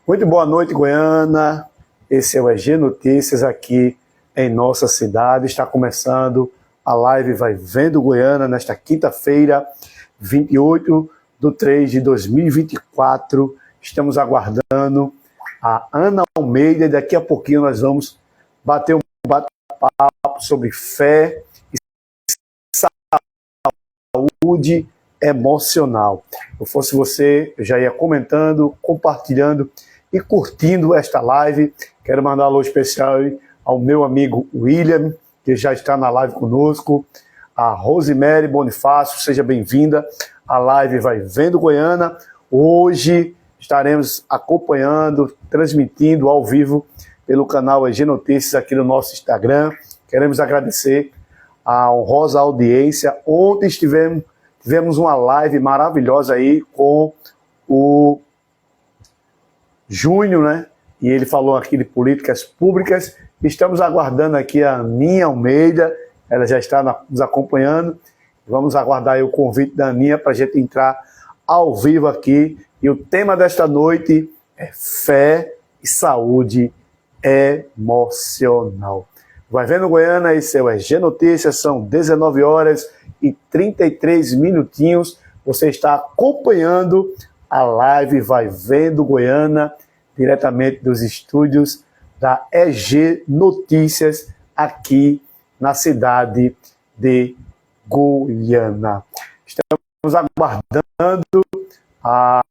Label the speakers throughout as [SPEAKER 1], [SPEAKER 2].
[SPEAKER 1] Muito boa noite, Goiânia. Esse é o EG Notícias aqui em nossa cidade. Está começando a live Vai Vendo Goiânia nesta quinta-feira, 28/3/2024. Estamos aguardando a Ana Almeida e daqui a pouquinho nós vamos bater um bate-papo sobre fé e saúde emocional. Se eu fosse você, eu já ia comentando, compartilhando e curtindo esta live. Quero mandar um alô especial ao meu amigo William, que já está na live conosco, a Rosemary Bonifácio, seja bem-vinda. A live Vai Vendo Goiânia. Hoje estaremos acompanhando, transmitindo ao vivo pelo canal EG Notícias aqui no nosso Instagram. Queremos agradecer a honrosa audiência. Ontem tivemos uma live maravilhosa aí com o Júnior, né? E ele falou aqui de políticas públicas. Estamos aguardando aqui a Aninha Almeida, ela já está nos acompanhando. Vamos aguardar aí o convite da Aninha para a gente entrar ao vivo aqui. E o tema desta noite é fé e saúde emocional. Vai Vendo Goiânia, esse é o EG Notícias, são 19h33. Você está acompanhando a live Vai Vendo Goiânia, diretamente dos estúdios da EG Notícias, aqui na cidade de Goiânia. Estamos aguardando a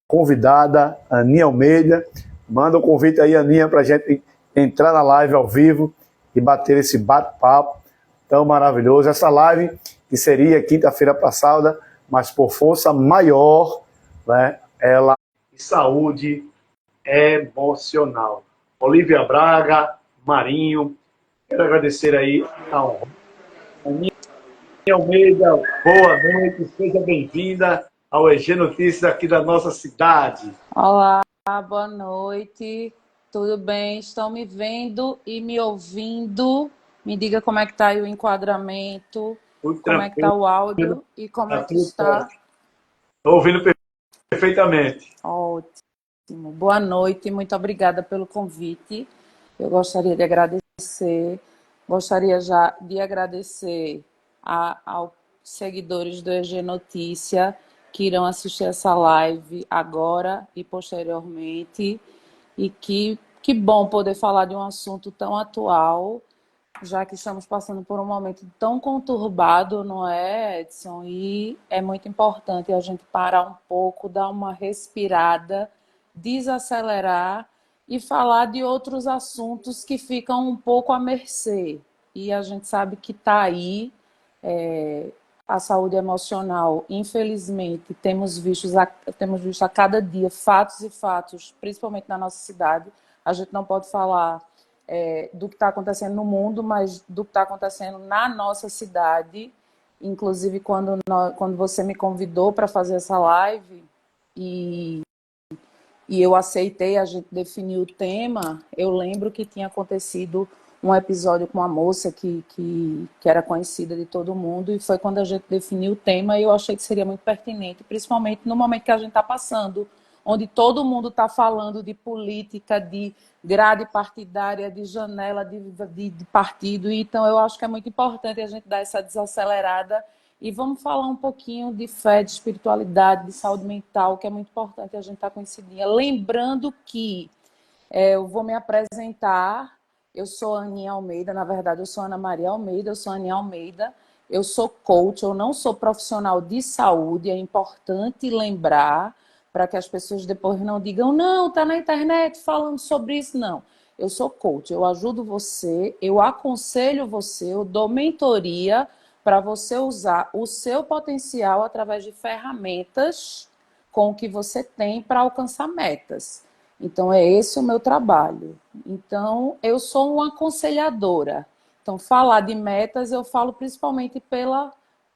[SPEAKER 1] convidada Aninha Almeida. Manda o convite aí, Aninha, para a gente entrar na live ao vivo e bater esse bate-papo tão maravilhoso. Essa live que seria quinta-feira passada, mas por força maior, né, ela é saúde emocional. Olivia Braga, Marinho, quero agradecer aí ao Aninha Almeida, boa noite, seja bem-vinda ao EG Notícias aqui da nossa cidade.
[SPEAKER 2] Olá, boa noite, tudo bem? Estão me vendo e me ouvindo? Me diga como é que está aí o enquadramento, como é que está o áudio e como é que está.
[SPEAKER 1] Estou ouvindo perfeitamente.
[SPEAKER 2] Ótimo, boa noite, muito obrigada pelo convite. Eu gostaria de agradecer aos seguidores do EG Notícia que irão assistir essa live agora e posteriormente. E que bom poder falar de um assunto tão atual, já que estamos passando por um momento tão conturbado, não é, Edson? E é muito importante a gente parar um pouco, dar uma respirada, desacelerar e falar de outros assuntos que ficam um pouco à mercê. E a gente sabe que está aí a saúde emocional. Infelizmente, temos visto a cada dia fatos e fatos, principalmente na nossa cidade. A gente não pode falar do que está acontecendo no mundo, mas do que está acontecendo na nossa cidade. Inclusive, quando você me convidou para fazer essa live e eu aceitei, a gente definiu o tema, eu lembro que tinha acontecido um episódio com uma moça que era conhecida de todo mundo, e foi quando a gente definiu o tema e eu achei que seria muito pertinente, principalmente no momento que a gente está passando, onde todo mundo está falando de política, de grade partidária, de janela de partido. Então eu acho que é muito importante a gente dar essa desacelerada e vamos falar um pouquinho de fé, de espiritualidade, de saúde mental, que é muito importante a gente estar com esse dia. Lembrando que eu vou me apresentar. Eu sou Aninha Almeida, na verdade eu sou Ana Maria Almeida, eu sou Aninha Almeida, eu sou coach, eu não sou profissional de saúde, é importante lembrar para que as pessoas depois não digam, não, tá na internet falando sobre isso, não. Eu sou coach, eu ajudo você, eu aconselho você, eu dou mentoria para você usar o seu potencial através de ferramentas com o que você tem para alcançar metas. Então, é esse o meu trabalho. Então, eu sou uma aconselhadora. Então, falar de metas, eu falo principalmente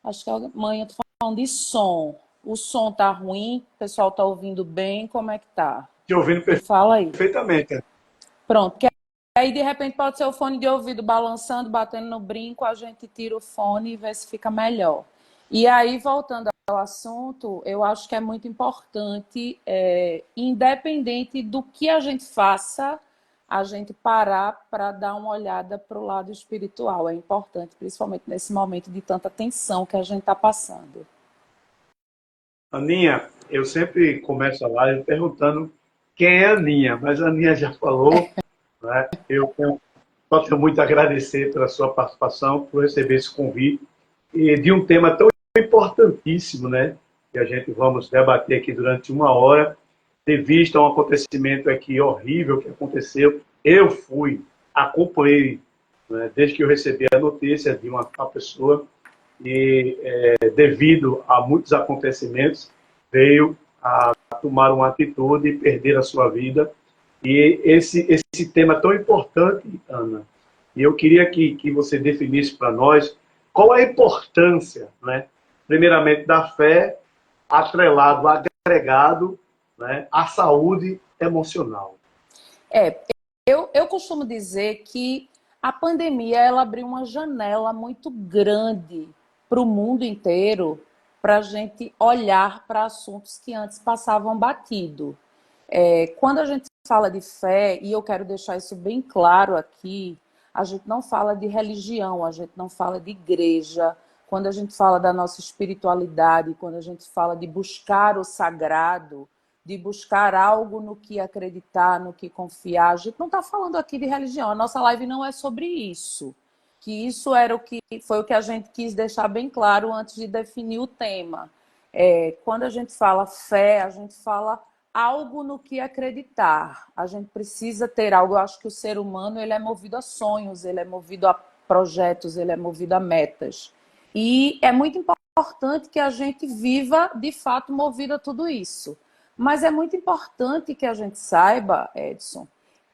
[SPEAKER 2] acho que amanhã eu estou falando de som. O som tá ruim? O pessoal tá ouvindo bem? Como é que tá?
[SPEAKER 1] Te ouvindo
[SPEAKER 2] Fala aí.
[SPEAKER 1] perfeitamente.
[SPEAKER 2] Pronto. Que aí, de repente, pode ser o fone de ouvido balançando, batendo no brinco, a gente tira o fone e vê se fica melhor. E aí, voltando o assunto, eu acho que é muito importante, independente do que a gente faça, a gente parar para dar uma olhada para o lado espiritual. É importante, principalmente nesse momento de tanta tensão que a gente está passando.
[SPEAKER 1] Aninha, eu sempre começo a live perguntando quem é a Aninha, mas a Aninha já falou, né? Só tenho muito a agradecer pela sua participação, por receber esse convite e de um tema tão importantíssimo, né? Que a gente vamos debater aqui durante uma hora, de vista a um acontecimento aqui horrível que aconteceu. Eu acompanhei, né, desde que eu recebi a notícia de uma pessoa e, devido a muitos acontecimentos, veio a tomar uma atitude e perder a sua vida. E esse tema tão importante, Ana, e eu queria que você definisse para nós qual a importância, né, primeiramente, da fé atrelado, agregado, né, à saúde emocional.
[SPEAKER 2] É, eu costumo dizer que a pandemia ela abriu uma janela muito grande para o mundo inteiro para a gente olhar para assuntos que antes passavam batido. Quando a gente fala de fé, e eu quero deixar isso bem claro aqui, a gente não fala de religião, a gente não fala de igreja. Quando a gente fala da nossa espiritualidade, quando a gente fala de buscar o sagrado, de buscar algo no que acreditar, no que confiar, a gente não está falando aqui de religião. A nossa live não é sobre isso. Que isso era foi o que a gente quis deixar bem claro antes de definir o tema. Quando a gente fala fé, a gente fala algo no que acreditar. A gente precisa ter algo. Eu acho que o ser humano ele é movido a sonhos, ele é movido a projetos, ele é movido a metas. E é muito importante que a gente viva, de fato, movido a tudo isso. Mas é muito importante que a gente saiba, Edson,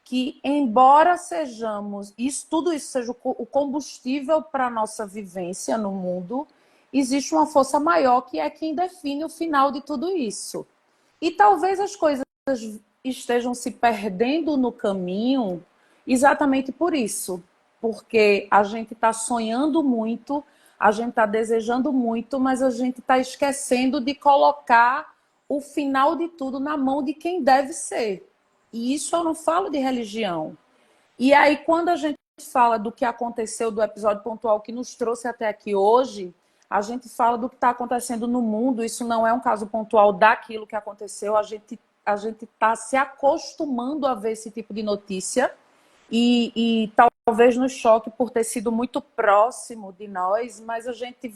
[SPEAKER 2] que embora sejamos, tudo isso seja o combustível para a nossa vivência no mundo, existe uma força maior que é quem define o final de tudo isso. E talvez as coisas estejam se perdendo no caminho exatamente por isso. Porque a gente está sonhando muito, a gente está desejando muito, mas a gente está esquecendo de colocar o final de tudo na mão de quem deve ser. E isso eu não falo de religião. E aí, quando a gente fala do que aconteceu, do episódio pontual que nos trouxe até aqui hoje, a gente fala do que está acontecendo no mundo. Isso não é um caso pontual daquilo que aconteceu. A gente está se acostumando a ver esse tipo de notícia e talvez nos choque por ter sido muito próximo de nós, mas a gente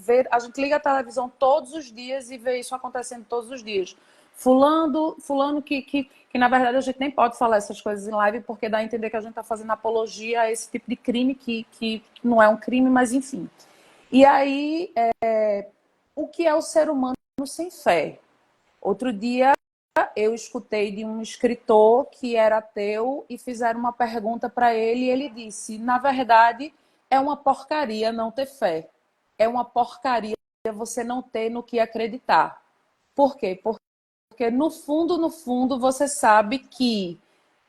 [SPEAKER 2] liga a televisão todos os dias e vê isso acontecendo todos os dias. Fulano que na verdade a gente nem pode falar essas coisas em live porque dá a entender que a gente está fazendo apologia a esse tipo de crime que não é um crime, mas enfim. E aí, o que é o ser humano sem fé? Outro dia eu escutei de um escritor que era ateu e fizeram uma pergunta para ele e ele disse, na verdade, é uma porcaria não ter fé. É uma porcaria você não ter no que acreditar. Por quê? Porque no fundo, você sabe que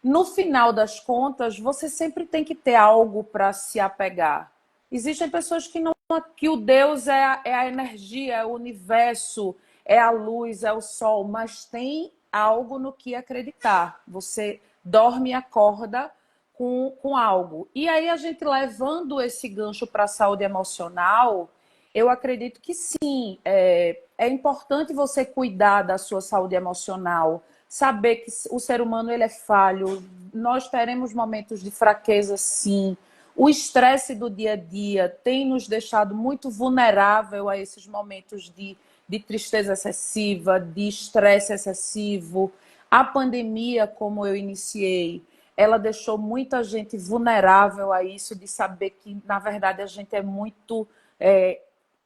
[SPEAKER 2] no final das contas, você sempre tem que ter algo para se apegar. Existem pessoas que o Deus é a energia, é o universo, é a luz, é o sol, mas tem algo no que acreditar. Você dorme e acorda com algo. E aí a gente levando esse gancho para a saúde emocional, eu acredito que sim, é importante você cuidar da sua saúde emocional, saber que o ser humano ele é falho, nós teremos momentos de fraqueza, sim. O estresse do dia a dia tem nos deixado muito vulnerável a esses momentos de tristeza excessiva, de estresse excessivo. A pandemia, como eu iniciei, ela deixou muita gente vulnerável a isso, de saber que, na verdade, a gente é muito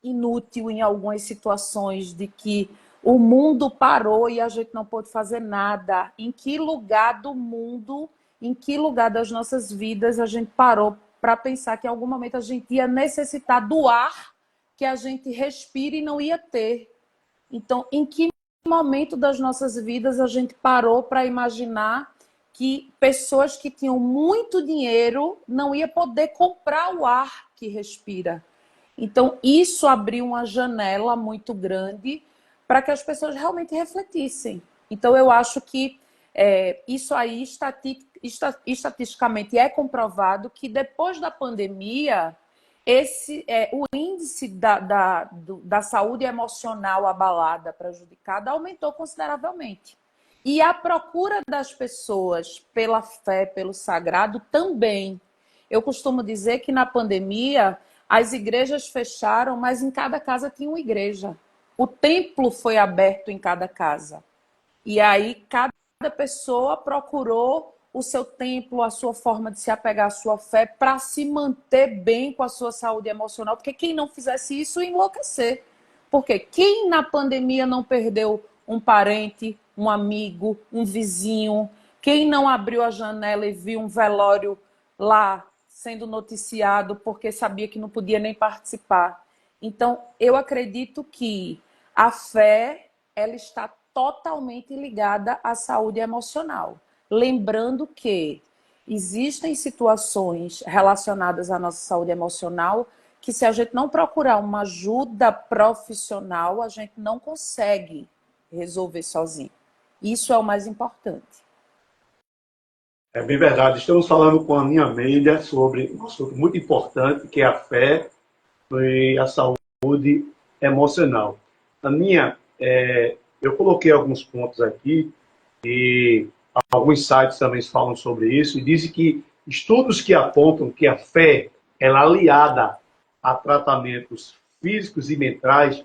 [SPEAKER 2] inútil em algumas situações, de que o mundo parou e a gente não pôde fazer nada. Em que lugar do mundo, em que lugar das nossas vidas a gente parou para pensar que em algum momento a gente ia necessitar do ar que a gente respira e não ia ter? Então, em que momento das nossas vidas a gente parou para imaginar que pessoas que tinham muito dinheiro não ia poder comprar o ar que respira? Então, isso abriu uma janela muito grande para que as pessoas realmente refletissem. Então, eu acho que isso aí, estatisticamente, é comprovado que depois da pandemia, o índice da saúde emocional abalada, prejudicada, aumentou consideravelmente. E a procura das pessoas pela fé, pelo sagrado, também. Eu costumo dizer que na pandemia as igrejas fecharam, mas em cada casa tinha uma igreja. O templo foi aberto em cada casa. E aí cada pessoa procurou o seu templo, a sua forma de se apegar à sua fé para se manter bem com a sua saúde emocional, porque quem não fizesse isso ia enlouquecer. Porque quem na pandemia não perdeu um parente, um amigo, um vizinho, quem não abriu a janela e viu um velório lá sendo noticiado porque sabia que não podia nem participar. Então, eu acredito que a fé, ela está totalmente ligada à saúde emocional. Lembrando que existem situações relacionadas à nossa saúde emocional que, se a gente não procurar uma ajuda profissional, a gente não consegue resolver sozinho. Isso é o mais importante.
[SPEAKER 1] É bem verdade. Estamos falando com a Aninha Meida sobre um assunto muito importante, que é a fé e a saúde emocional. Aninha, eu coloquei alguns pontos aqui e alguns sites também falam sobre isso e dizem que estudos que apontam que a fé ela é aliada a tratamentos físicos e mentais,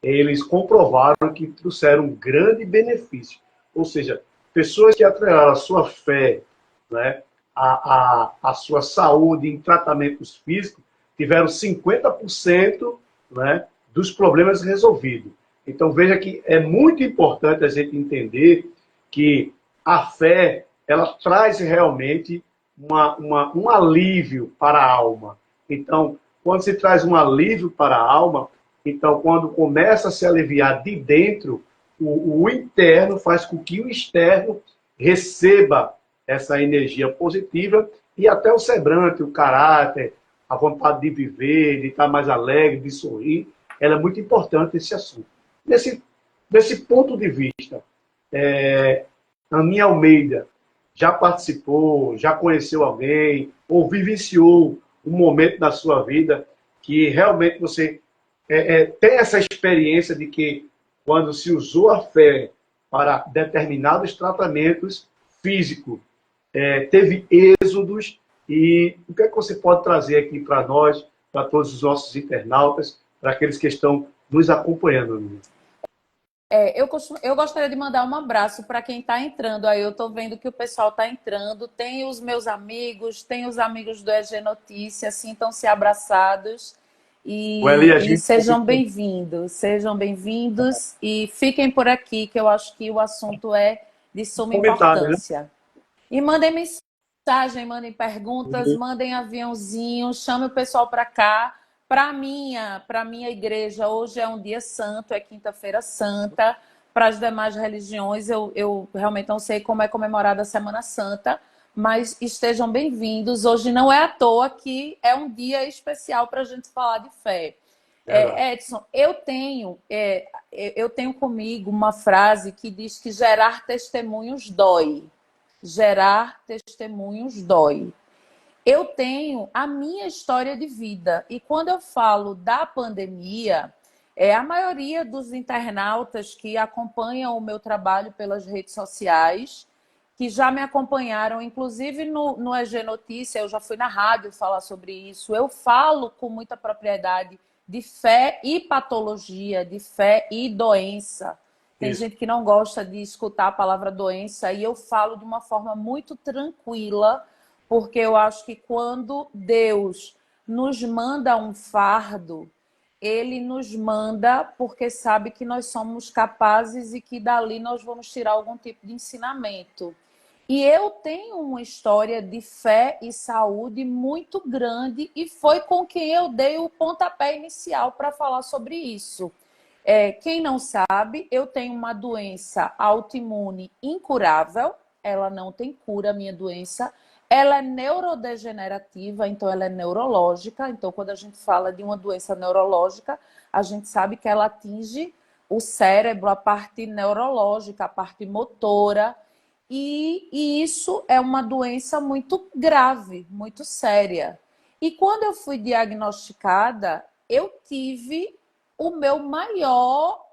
[SPEAKER 1] eles comprovaram que trouxeram um grande benefício. Ou seja, pessoas que atrelaram a sua fé, né, a sua saúde em tratamentos físicos, tiveram 50%, né, dos problemas resolvidos. Então, veja que é muito importante a gente entender que a fé, ela traz realmente um alívio para a alma. Então, quando se traz um alívio para a alma, então, quando começa a se aliviar de dentro, o interno faz com que o externo receba essa energia positiva e até o semblante, o caráter, a vontade de viver, de estar mais alegre, de sorrir, ela é muito importante esse assunto. Nesse ponto de vista, Aninha Almeida já participou, já conheceu alguém, ou vivenciou um momento da sua vida que realmente você tem essa experiência de que quando se usou a fé para determinados tratamentos físicos, teve êxodos, e o que é que você pode trazer aqui para nós, para todos os nossos internautas, para aqueles que estão nos acompanhando, Aninha?
[SPEAKER 2] Eu gostaria de mandar um abraço para quem está entrando. Aí eu estou vendo que o pessoal está entrando. Tem os meus amigos, tem os amigos do EG Notícias, sintam-se abraçados
[SPEAKER 1] O Eli, a
[SPEAKER 2] e
[SPEAKER 1] gente
[SPEAKER 2] sejam bem-vindos e fiquem por aqui, que eu acho que o assunto é de suma
[SPEAKER 1] comentário, né?
[SPEAKER 2] importância. E mandem mensagem, mandem perguntas, mandem aviãozinho, chame o pessoal para cá. Para minha igreja, hoje é um dia santo, é quinta-feira santa. Para as demais religiões, eu realmente não sei como é comemorada a Semana Santa, mas estejam bem-vindos. Hoje não é à toa que é um dia especial para a gente falar de fé. Edson, eu tenho comigo uma frase que diz que gerar testemunhos dói. Gerar testemunhos dói. Eu tenho a minha história de vida. E quando eu falo da pandemia, a maioria dos internautas que acompanham o meu trabalho pelas redes sociais, que já me acompanharam, inclusive no EG Notícia, eu já fui na rádio falar sobre isso. Eu falo com muita propriedade de fé e patologia, de fé e doença. Tem
[SPEAKER 1] Isso.
[SPEAKER 2] gente que não gosta de escutar a palavra doença e eu falo de uma forma muito tranquila, porque eu acho que quando Deus nos manda um fardo, ele nos manda porque sabe que nós somos capazes e que dali nós vamos tirar algum tipo de ensinamento. E eu tenho uma história de fé e saúde muito grande e foi com quem eu dei o pontapé inicial para falar sobre isso. Quem não sabe, eu tenho uma doença autoimune incurável, ela não tem cura, a minha doença. Ela é neurodegenerativa, então ela é neurológica. Então, quando a gente fala de uma doença neurológica, a gente sabe que ela atinge o cérebro, a parte neurológica, a parte motora, e isso é uma doença muito grave, muito séria. E quando eu fui diagnosticada, eu tive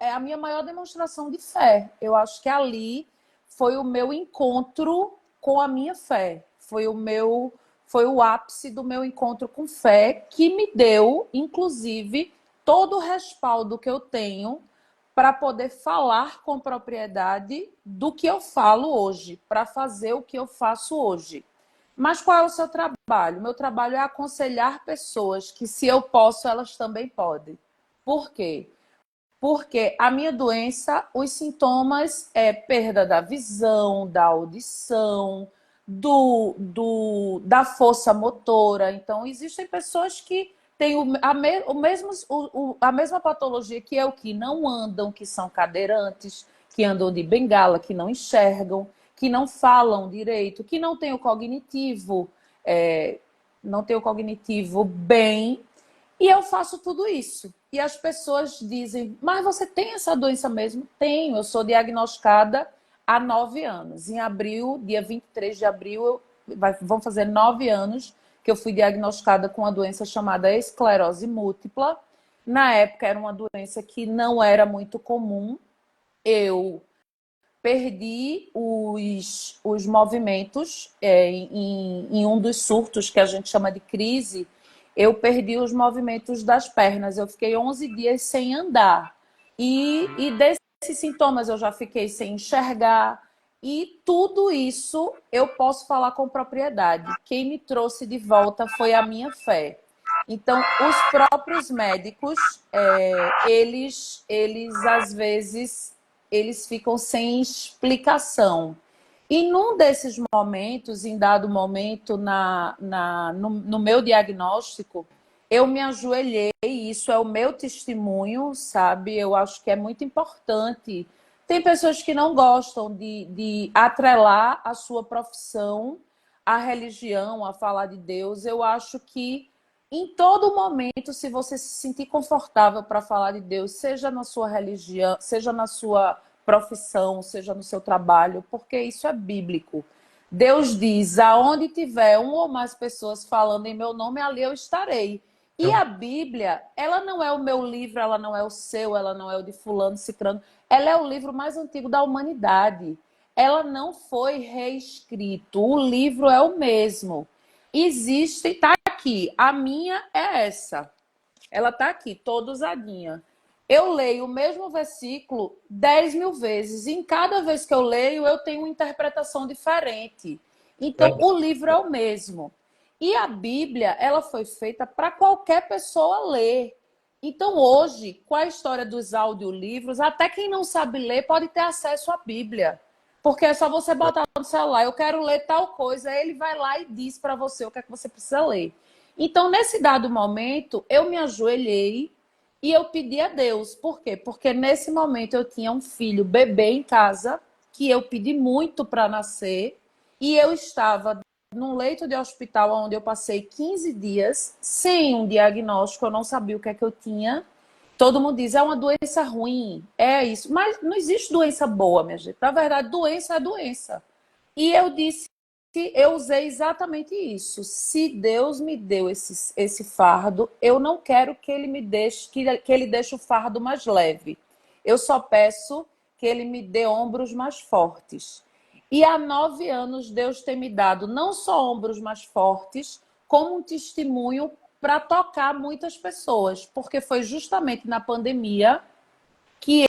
[SPEAKER 2] a minha maior demonstração de fé. Eu acho que ali foi o meu encontro com a minha fé. Foi o ápice do meu encontro com fé que me deu, inclusive, todo o respaldo que eu tenho para poder falar com propriedade do que eu falo hoje, para fazer o que eu faço hoje. Mas qual é o seu trabalho? Meu trabalho é aconselhar pessoas que, se eu posso, elas também podem. Por quê? Porque a minha doença, os sintomas é perda da visão, da audição, da força motora. Então, existem pessoas que têm a mesma patologia que eu, que não andam, que são cadeirantes, que andam de bengala, que não enxergam, que não falam direito, que não têm o cognitivo, não tem o cognitivo bem, e eu faço tudo isso. E as pessoas dizem, mas você tem essa doença mesmo? Tenho, eu sou diagnosticada há 9 anos. Em abril, dia 23 de abril, vão fazer 9 anos que eu fui diagnosticada com uma doença chamada esclerose múltipla. Na época era uma doença que não era muito comum. Eu perdi os movimentos em um dos surtos que a gente chama de crise. Eu perdi os movimentos das pernas. Eu fiquei 11 dias sem andar. E desses sintomas eu já fiquei sem enxergar. E tudo isso eu posso falar com propriedade. Quem me trouxe de volta foi a minha fé. Então, os próprios médicos, eles às vezes eles ficam sem explicação. E num desses momentos, em dado momento, no meu diagnóstico, eu me ajoelhei, isso é o meu testemunho, sabe? Eu acho que é muito importante. Tem pessoas que não gostam de atrelar a sua profissão à religião, a falar de Deus. Eu acho que em todo momento, se você se sentir confortável para falar de Deus, seja na sua religião, seja na sua profissão, seja no seu trabalho, porque isso é bíblico. Deus diz, aonde tiver um ou mais pessoas falando em meu nome, ali eu estarei. E a Bíblia, ela não é o meu livro, ela não é o seu, ela não é o de fulano, cicrano. Ela é o livro mais antigo da humanidade. Ela não foi reescrito, o livro é o mesmo. Existe, tá aqui, a minha é essa. Ela tá aqui, toda usadinha. Eu leio o mesmo versículo 10 mil vezes. E em cada vez que eu leio, eu tenho uma interpretação diferente. Então, o livro é o mesmo. E a Bíblia, ela foi feita para qualquer pessoa ler. Então, hoje, com a história dos audiolivros, até quem não sabe ler pode ter acesso à Bíblia. Porque é só você botar no celular, eu quero ler tal coisa, aí ele vai lá e diz para você o que é que você precisa ler. Então, nesse dado momento, eu me ajoelhei e eu pedi a Deus. Por quê? Porque nesse momento eu tinha um filho bebê em casa, que eu pedi muito para nascer, e eu estava num leito de hospital onde eu passei 15 dias sem um diagnóstico, eu não sabia o que é que eu tinha. Todo mundo diz, é uma doença ruim, é isso. Mas não existe doença boa, minha gente. Na verdade, doença é doença. E eu disse que eu usei exatamente isso. Se Deus me deu esse fardo, eu não quero que ele me deixe, que ele deixe o fardo mais leve. Eu só peço que ele me dê ombros mais fortes. E há 9 anos Deus tem me dado não só ombros mais fortes, como um testemunho para tocar muitas pessoas, porque foi justamente na pandemia que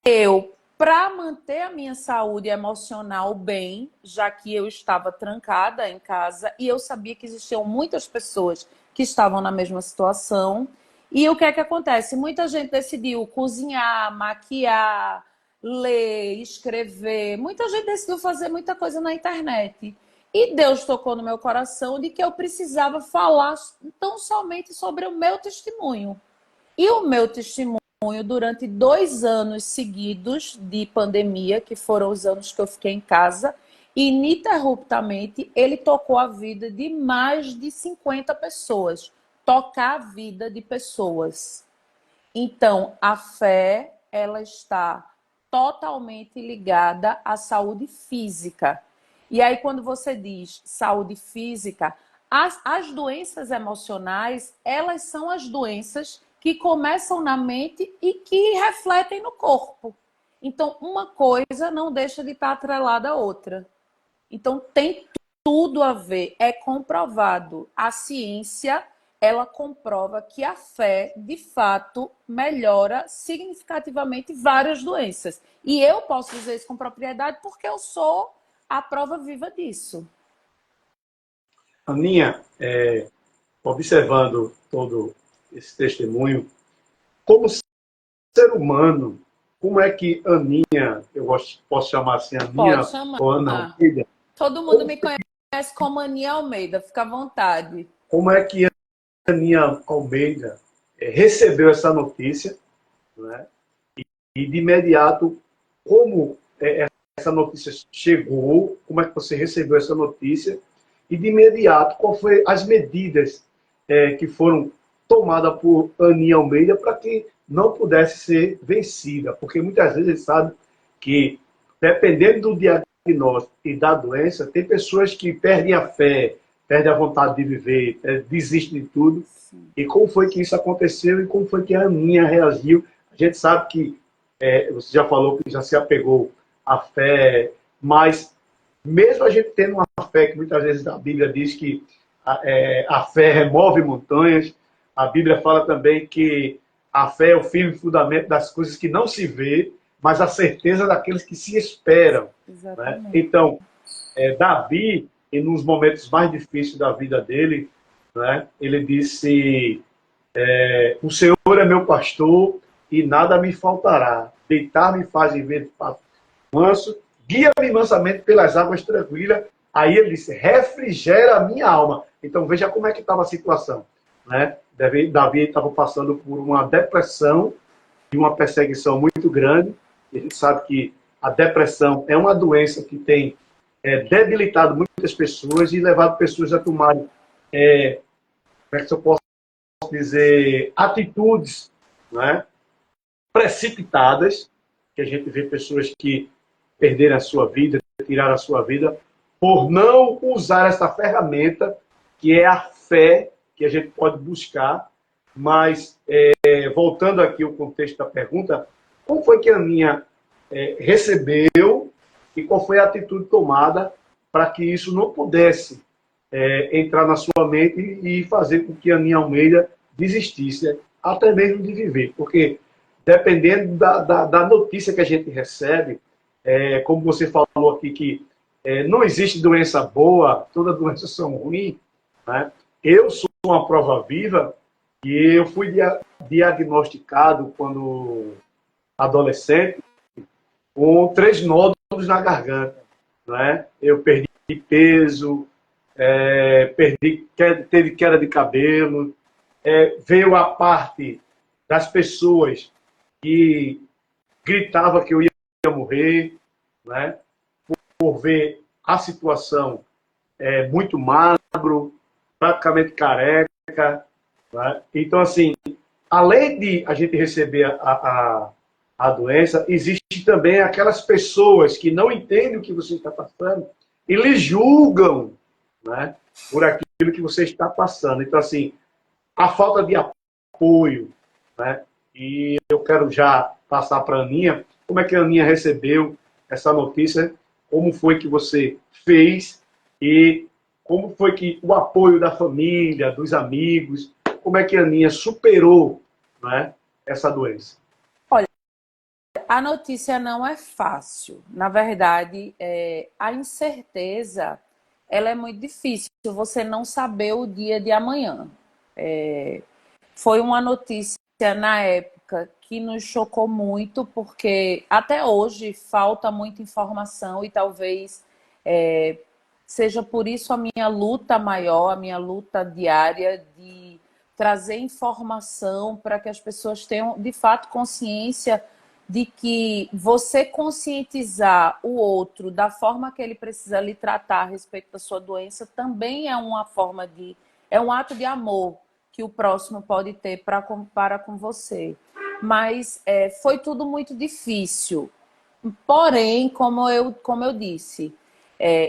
[SPEAKER 2] eu, para manter a minha saúde emocional bem, já que eu estava trancada em casa e eu sabia que existiam muitas pessoas que estavam na mesma situação. E o que é que acontece? Muita gente decidiu cozinhar, maquiar, ler, escrever. Muita gente decidiu fazer muita coisa na internet. E Deus tocou no meu coração de que eu precisava falar tão somente sobre o meu testemunho. E o meu testemunho, durante 2 anos seguidos de pandemia, que foram os anos que eu fiquei em casa, ininterruptamente, ele tocou a vida de mais de 50 pessoas. Tocar a vida de pessoas. Então, a fé ela está totalmente ligada à saúde física. E aí, quando você diz saúde física, as doenças emocionais, elas são as doenças que começam na mente e que refletem no corpo. Então, uma coisa não deixa de estar atrelada à outra. Então, tem tudo a ver, é comprovado. A ciência, ela comprova que a fé, de fato, melhora significativamente várias doenças. E eu posso dizer isso com propriedade porque eu sou a prova viva disso.
[SPEAKER 1] Aninha, observando todo esse testemunho, como ser humano, como é que Aninha, posso chamar assim,
[SPEAKER 2] Pode
[SPEAKER 1] Aninha
[SPEAKER 2] chamar.
[SPEAKER 1] ou Ana Almeida,
[SPEAKER 2] Todo mundo me conhece como Aninha Almeida, fica à vontade.
[SPEAKER 1] como é que Aninha Almeida recebeu essa notícia, né? E de imediato, como essa notícia chegou, como é que você recebeu essa notícia, e de imediato, qual foi as medidas que foram tomadas por Aninha Almeida para que não pudesse ser vencida, porque muitas vezes a gente sabe que, dependendo do diagnóstico e da doença, tem pessoas que perdem a fé, perdem a vontade de viver, desistem de tudo.
[SPEAKER 2] Sim.
[SPEAKER 1] E como foi que isso aconteceu e como foi que a Aninha reagiu? A gente sabe que você já falou que já se apegou à fé, mas mesmo a gente tendo uma fé que muitas vezes a Bíblia diz que a fé remove montanhas, a Bíblia fala também que a fé é o firme fundamento das coisas que não se vê, mas a certeza daqueles que se esperam. Né?
[SPEAKER 2] Exatamente.
[SPEAKER 1] Então, Davi, e nos momentos mais difíceis da vida dele, né, ele disse: o Senhor é meu pastor e nada me faltará. Deitar-me faz em vento manso, guia-me mansamente pelas águas tranquilas. Aí ele disse: refrigera a minha alma. Então veja como é que estava a situação. Né? Davi estava passando por uma depressão e uma perseguição muito grande. E a gente sabe que a depressão é uma doença que tem debilitado muitas pessoas e levado pessoas a tomarem, como é que eu posso dizer, atitudes, né, precipitadas, que a gente vê pessoas que perderam a sua vida, tiraram a sua vida, por não usar essa ferramenta que é a fé que a gente pode buscar. Mas, voltando aqui ao contexto da pergunta, como foi que a Aninha recebeu e qual foi a atitude tomada para que isso não pudesse entrar na sua mente e fazer com que a Aninha Almeida desistisse, até mesmo de viver? Porque, dependendo da notícia que a gente recebe, como você falou aqui, que não existe doença boa, todas as doenças são ruins, né? Eu sou uma prova viva e eu fui diagnosticado quando adolescente com 3 nódulos na garganta, né? Eu perdi peso, teve queda de cabelo, veio a parte das pessoas que gritava que eu ia morrer, né? Por ver a situação muito magro, praticamente careca. Né? Então, assim, além de a gente receber a doença, existe também aquelas pessoas que não entendem o que você está passando e lhe julgam, né, por aquilo que você está passando. Então, assim, a falta de apoio, né? E eu quero já passar para a Aninha, como é que a Aninha recebeu essa notícia, como foi que você fez e como foi que o apoio da família, dos amigos, como é que a Aninha superou, né, essa doença?
[SPEAKER 2] Olha, a notícia não é fácil. Na verdade, a incerteza, ela é muito difícil. Você não saber o dia de amanhã. Foi uma notícia na época que nos chocou muito, porque até hoje falta muita informação e talvez seja por isso a minha luta maior, a minha luta diária de trazer informação para que as pessoas tenham de fato consciência de que você conscientizar o outro da forma que ele precisa lhe tratar a respeito da sua doença também é uma forma é um ato de amor que o próximo pode ter para com você. mas foi tudo muito difícil. Porém, como eu disse,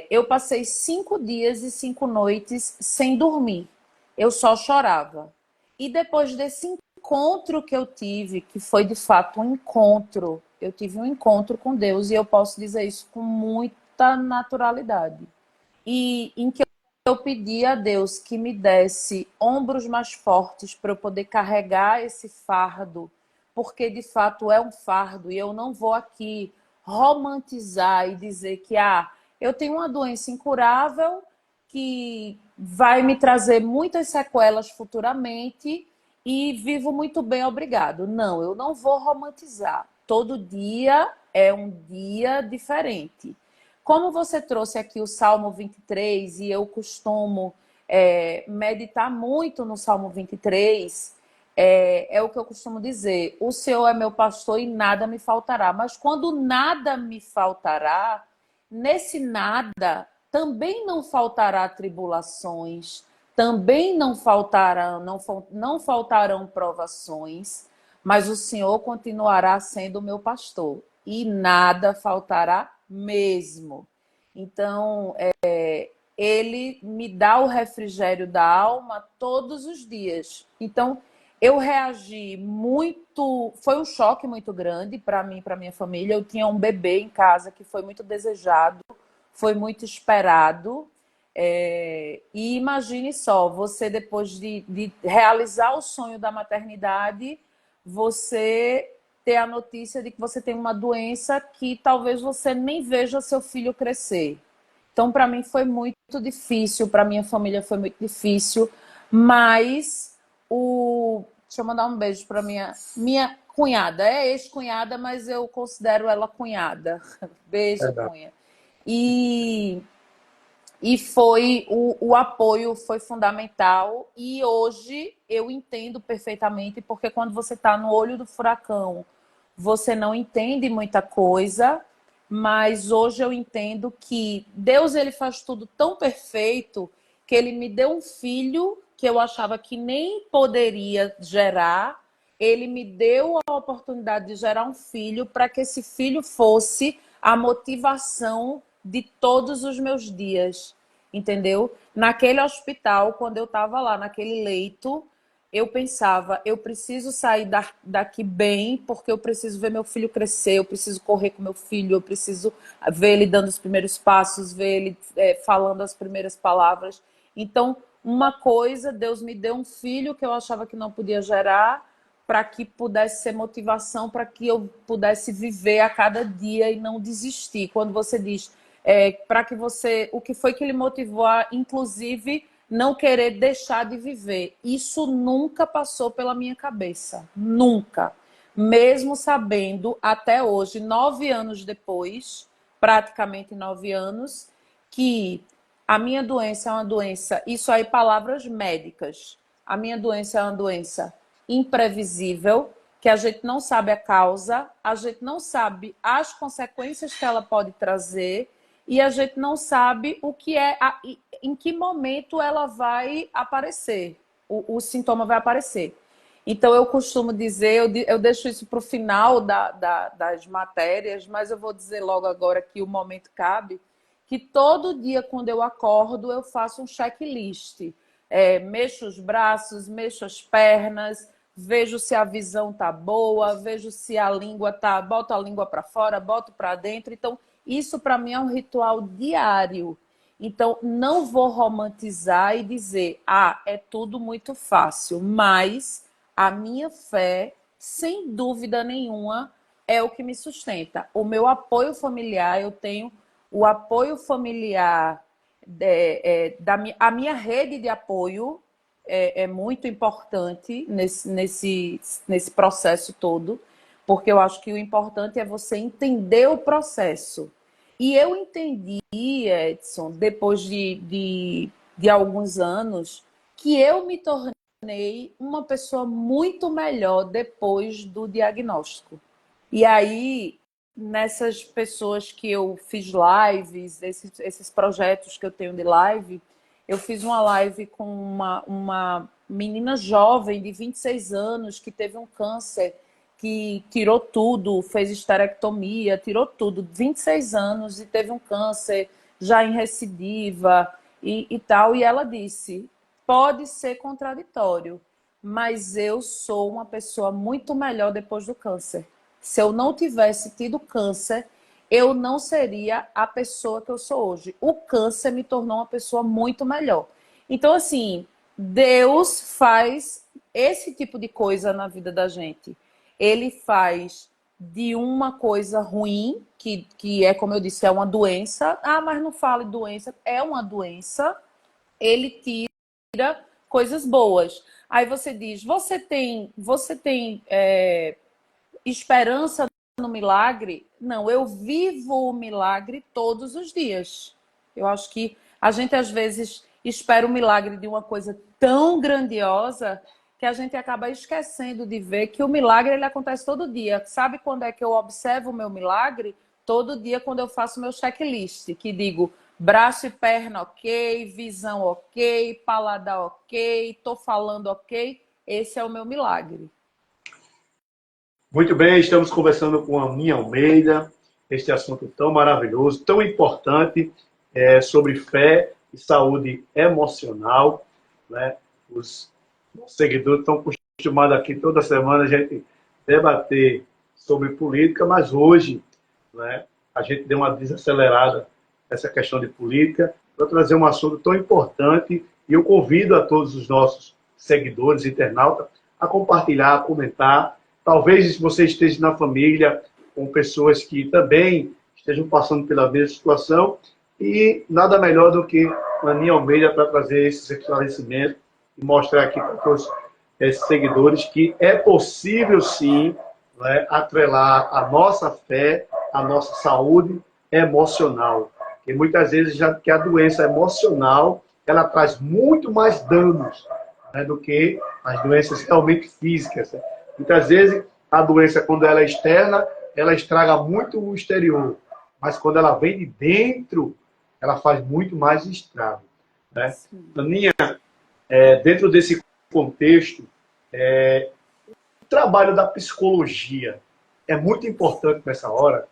[SPEAKER 2] eu passei 5 dias e 5 noites sem dormir. Eu só chorava. E depois desse encontro que eu tive, que foi de fato um encontro, eu tive um encontro com Deus e eu posso dizer isso com muita naturalidade. E em que eu pedi a Deus que me desse ombros mais fortes para eu poder carregar esse fardo, porque de fato é um fardo e eu não vou aqui romantizar e dizer que eu tenho uma doença incurável que vai me trazer muitas sequelas futuramente e vivo muito bem, obrigado. Não, eu não vou romantizar. Todo dia é um dia diferente. Como você trouxe aqui o Salmo 23, e eu costumo meditar muito no Salmo 23, é o que eu costumo dizer: o Senhor é meu pastor e nada me faltará. Mas quando nada me faltará, nesse nada também não faltará tribulações, também não faltarão provações, mas o Senhor continuará sendo o meu pastor e nada faltará mesmo. Então, ele me dá o refrigério da alma todos os dias. Então, eu reagi muito, foi um choque muito grande para mim, para minha família. Eu tinha um bebê em casa que foi muito desejado, foi muito esperado. E imagine só, você depois de realizar o sonho da maternidade, você ter a notícia de que você tem uma doença que talvez você nem veja seu filho crescer. Então, para mim foi muito difícil, para minha família foi muito difícil, mas deixa eu mandar um beijo para minha cunhada. É ex-cunhada, mas eu considero ela cunhada. Beijo, cunha. E foi o apoio foi fundamental. E hoje eu entendo perfeitamente, porque quando você está no olho do furacão, você não entende muita coisa, mas hoje eu entendo que Deus ele faz tudo tão perfeito que ele me deu um filho que eu achava que nem poderia gerar. Ele me deu a oportunidade de gerar um filho para que esse filho fosse a motivação de todos os meus dias, entendeu? Naquele hospital, quando eu estava lá, naquele leito, eu pensava, eu preciso sair daqui bem, porque eu preciso ver meu filho crescer, eu preciso correr com meu filho, eu preciso ver ele dando os primeiros passos, ver ele falando as primeiras palavras. Então, uma coisa, Deus me deu um filho que eu achava que não podia gerar, para que pudesse ser motivação, para que eu pudesse viver a cada dia e não desistir. Quando você diz para que você, o que foi que lhe motivou a, inclusive, não querer deixar de viver? Isso nunca passou pela minha cabeça, nunca. Mesmo sabendo, até hoje, 9 anos depois, praticamente 9 anos, que a minha doença é uma doença, isso aí, palavras médicas, a minha doença é uma doença imprevisível, que a gente não sabe a causa, a gente não sabe as consequências que ela pode trazer e a gente não sabe o que em que momento ela vai aparecer, o sintoma vai aparecer. Então, eu costumo dizer, eu deixo isso para o final das matérias, mas eu vou dizer logo agora que o momento cabe, que todo dia, quando eu acordo, eu faço um checklist. Mexo os braços, mexo as pernas, vejo se a visão tá boa, vejo se a língua tá, boto a língua para fora, boto para dentro. Então, isso para mim é um ritual diário. Então, não vou romantizar e dizer, é tudo muito fácil, mas a minha fé, sem dúvida nenhuma, é o que me sustenta. O meu apoio familiar, eu tenho o apoio familiar, a minha rede de apoio é muito importante nesse processo todo, porque eu acho que o importante é você entender o processo. E eu entendi, Edson, depois de alguns anos, que eu me tornei uma pessoa muito melhor depois do diagnóstico. E aí, nessas pessoas que eu fiz lives, esses projetos que eu tenho de live, eu fiz uma live com uma menina jovem de 26 anos que teve um câncer que tirou tudo, fez esterectomia, tirou tudo, 26 anos e teve um câncer já em recidiva e tal. E ela disse, pode ser contraditório, mas eu sou uma pessoa muito melhor depois do câncer. Se eu não tivesse tido câncer, eu não seria a pessoa que eu sou hoje. O câncer me tornou uma pessoa muito melhor. Então, assim, Deus faz esse tipo de coisa na vida da gente. Ele faz de uma coisa ruim, que é, como eu disse, é uma doença. Ah, mas não fale doença. É uma doença. Ele tira coisas boas. Aí você diz, você tem esperança no milagre? Não, eu vivo o milagre todos os dias. Eu acho que a gente às vezes espera o milagre de uma coisa tão grandiosa que a gente acaba esquecendo de ver que o milagre ele acontece todo dia. Sabe quando é que eu observo o meu milagre? Todo dia quando eu faço meu checklist, que digo braço e perna ok, visão ok, paladar ok, tô falando ok. Esse é o meu milagre.
[SPEAKER 1] Muito bem, estamos conversando com a Aninha Almeida, este assunto tão maravilhoso, tão importante, sobre fé e saúde emocional, né? Os seguidores estão acostumados aqui toda semana a gente debater sobre política, mas hoje, né, a gente deu uma desacelerada nessa questão de política para trazer um assunto tão importante e eu convido a todos os nossos seguidores, internautas, a compartilhar, a comentar. Talvez você esteja na família com pessoas que também estejam passando pela mesma situação e nada melhor do que a Aninha Almeida para trazer esses esclarecimentos e mostrar aqui para todos esses seguidores que é possível sim, né, atrelar a nossa fé, a nossa saúde emocional. Porque muitas vezes já que a doença emocional ela traz muito mais danos, né, do que as doenças realmente físicas. Muitas vezes a doença, quando ela é externa, ela estraga muito o exterior. Mas quando ela vem de dentro, ela faz muito mais estrago. Né? Aninha, dentro desse contexto, o trabalho da psicologia é muito importante nessa hora.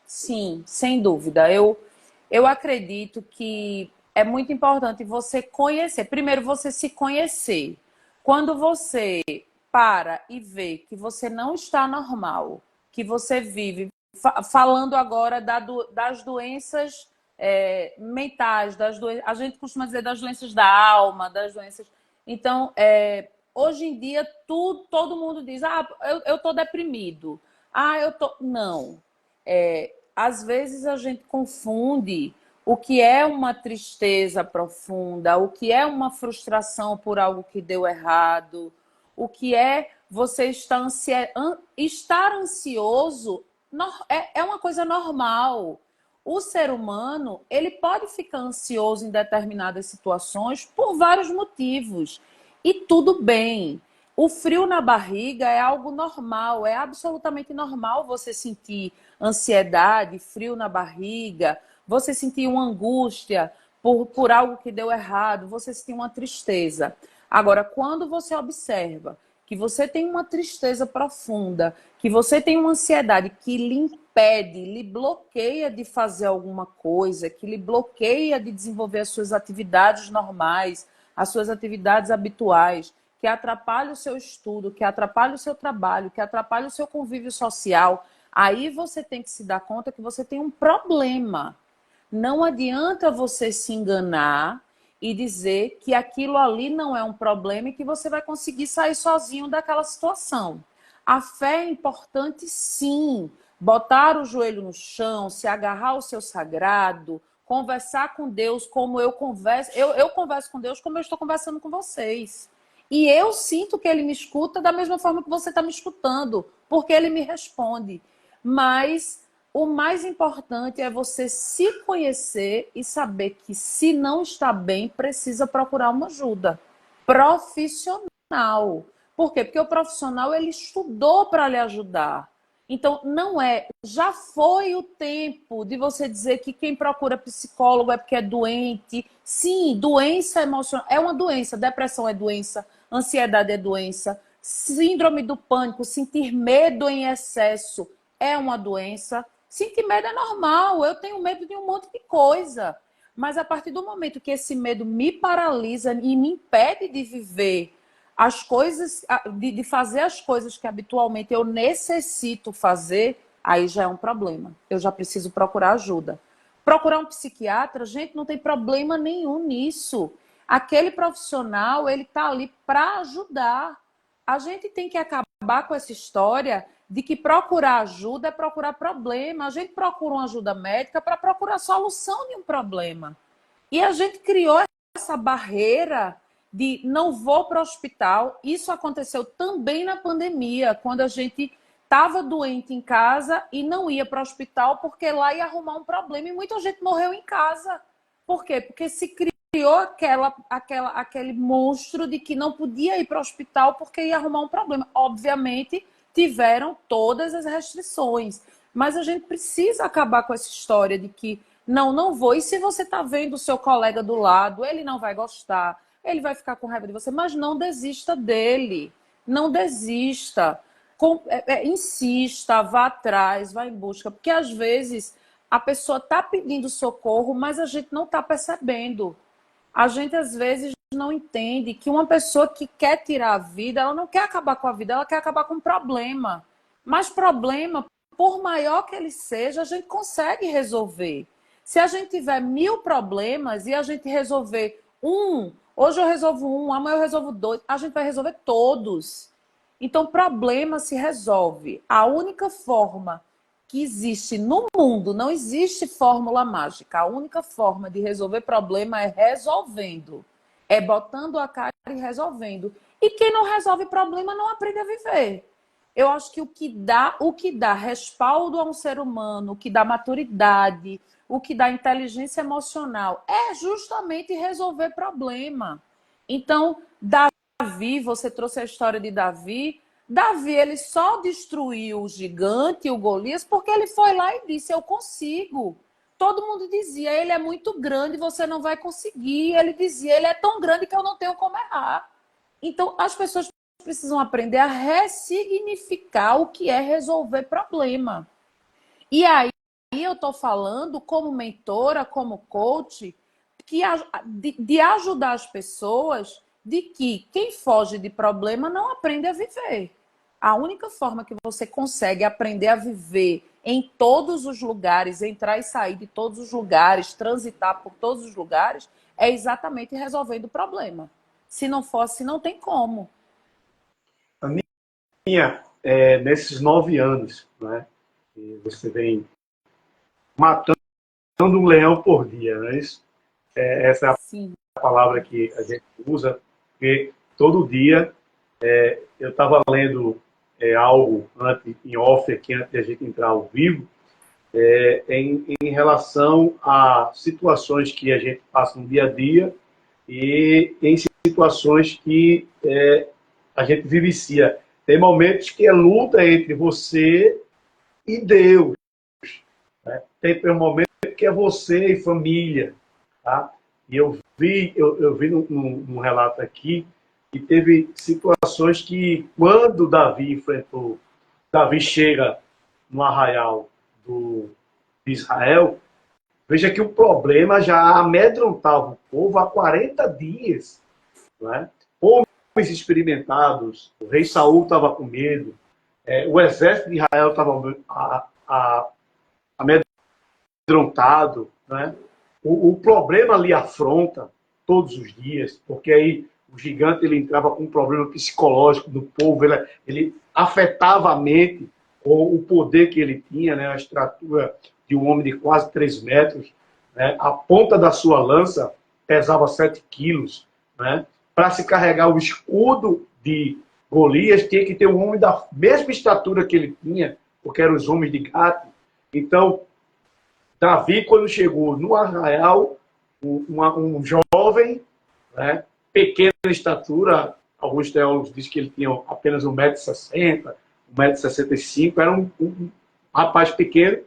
[SPEAKER 2] Sim, sem dúvida. Eu acredito que é muito importante você conhecer. Primeiro, você se conhecer. Quando você para e vê que você não está normal, que você vive, falando agora das doenças mentais, a gente costuma dizer das doenças da alma, das doenças. Então, hoje em dia, todo mundo diz: ah, eu estou deprimido. Ah, eu tô. Não. Às vezes a gente confunde o que é uma tristeza profunda, o que é uma frustração por algo que deu errado, o que é você estar ansioso é uma coisa normal. O ser humano, ele pode ficar ansioso em determinadas situações por vários motivos. E tudo bem. O frio na barriga é algo normal, é absolutamente normal você sentir ansiedade, frio na barriga, você sentir uma angústia por algo que deu errado, você sentir uma tristeza. Agora, quando você observa que você tem uma tristeza profunda, que você tem uma ansiedade que lhe impede, lhe bloqueia de fazer alguma coisa, que lhe bloqueia de desenvolver as suas atividades normais, as suas atividades habituais, que atrapalha o seu estudo, que atrapalha o seu trabalho, que atrapalha o seu convívio social, aí você tem que se dar conta que você tem um problema. Não adianta você se enganar e dizer que aquilo ali não é um problema e que você vai conseguir sair sozinho daquela situação. A fé é importante, sim. Botar o joelho no chão, se agarrar ao seu sagrado, conversar com Deus como eu converso. Eu converso com Deus como eu estou conversando com vocês. E eu sinto que ele me escuta da mesma forma que você está me escutando, porque ele me responde. Mas o mais importante é você se conhecer e saber que, se não está bem, precisa procurar uma ajuda profissional. Por quê? Porque o profissional ele estudou para lhe ajudar. Então, não é. Já foi o tempo de você dizer que quem procura psicólogo é porque é doente. Sim, doença emocional é uma doença. Depressão é doença. Ansiedade é doença. Síndrome do pânico, sentir medo em excesso é uma doença. Sentir medo é normal, eu tenho medo de um monte de coisa. Mas a partir do momento que esse medo me paralisa e me impede de viver as coisas, de fazer as coisas que habitualmente eu necessito fazer, aí já é um problema. Eu já preciso procurar ajuda. Procurar um psiquiatra, gente, não tem problema nenhum nisso. Aquele profissional, ele está ali para ajudar. A gente tem que acabar com essa história de que procurar ajuda é procurar problema. A gente procura uma ajuda médica para procurar solução de um problema. E a gente criou essa barreira de não vou para o hospital. Isso aconteceu também na pandemia, quando a gente estava doente em casa e não ia para o hospital porque lá ia arrumar um problema. E muita gente morreu em casa. Por quê? Porque se criou aquele monstro de que não podia ir para o hospital porque ia arrumar um problema. Obviamente, tiveram todas as restrições. Mas a gente precisa acabar com essa história de que não vou. E se você está vendo o seu colega do lado, ele não vai gostar, ele vai ficar com raiva de você, mas não desista dele. Não desista. Insista, vá atrás, vá em busca. Porque às vezes a pessoa está pedindo socorro, mas a gente não está percebendo. A gente às vezes não entende que uma pessoa que quer tirar a vida, ela não quer acabar com a vida, ela quer acabar com um problema. Mas problema, por maior que ele seja, a gente consegue resolver. Se a gente tiver 1000 problemas e a gente resolver um, hoje eu resolvo um, amanhã eu resolvo 2, a gente vai resolver todos. Então, problema se resolve. A única forma que existe no mundo, não existe fórmula mágica. A única forma de resolver problema é resolvendo. É botando a cara e resolvendo. E quem não resolve problema não aprende a viver. Eu acho que o que dá respaldo a um ser humano, o que dá maturidade, o que dá inteligência emocional, é justamente resolver problema. Então, Davi, você trouxe a história de Davi. Davi, ele só destruiu o gigante, o Golias, porque ele foi lá e disse, eu consigo. Todo mundo dizia, ele é muito grande, você não vai conseguir. Ele dizia, ele é tão grande que eu não tenho como errar. Então, as pessoas precisam aprender a ressignificar o que é resolver problema. E aí eu estou falando como mentora, como coach, de ajudar as pessoas de que quem foge de problema não aprende a viver. A única forma que você consegue aprender a viver em todos os lugares, entrar e sair de todos os lugares, transitar por todos os lugares, é exatamente resolvendo o problema. Se não for assim, não tem como.
[SPEAKER 1] Nesses 9 anos, né, você vem matando um leão por dia, não é isso? Essa é
[SPEAKER 2] Sim.
[SPEAKER 1] a palavra que a gente usa, porque todo dia eu estava lendo algo em off aqui, antes de a gente entrar ao vivo, em relação a situações que a gente passa no dia a dia e em situações que a gente vivencia. Tem momentos que é luta entre você e Deus. Né? Tem momentos que é você e família. Tá? E eu vi num relato aqui que teve situações que, quando Davi chega no arraial de Israel, veja que o problema já amedrontava o povo há 40 dias. Né? Homens experimentados, o rei Saul estava com medo, o exército de Israel estava amedrontado. Né? O problema lhe afronta todos os dias, porque aí o gigante ele entrava com um problema psicológico do povo, ele afetava a mente com o poder que ele tinha, né? A estatura de um homem de quase 3 metros, né? A ponta da sua lança pesava 7 quilos. Né? Para se carregar o escudo de Golias, tinha que ter um homem da mesma estatura que ele tinha, porque eram os homens de Gate. Então, Davi, quando chegou no arraial, um jovem, né, pequena estatura, alguns teólogos dizem que ele tinha apenas 1,60 m, 1,65 m, era um rapaz pequeno,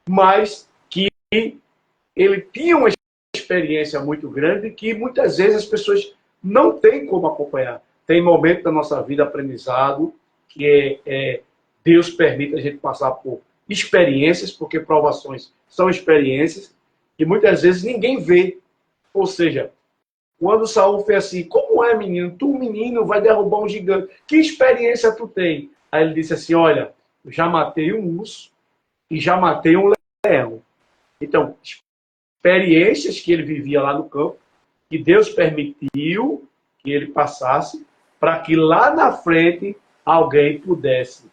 [SPEAKER 1] mas que ele tinha uma experiência muito grande que muitas vezes as pessoas não têm como acompanhar.
[SPEAKER 3] tem momento da nossa vida aprendizado que Deus permite a gente passar por experiências, porque provações são experiências, e muitas vezes ninguém vê. Ou seja, quando Saul fez assim, como é, menino? Tu, menino, vai derrubar um gigante. Que experiência tu tem? Aí ele disse assim, olha, eu já matei um urso e já matei um leão. Então, experiências que ele vivia lá no campo, que Deus permitiu que ele passasse, para que lá na frente alguém pudesse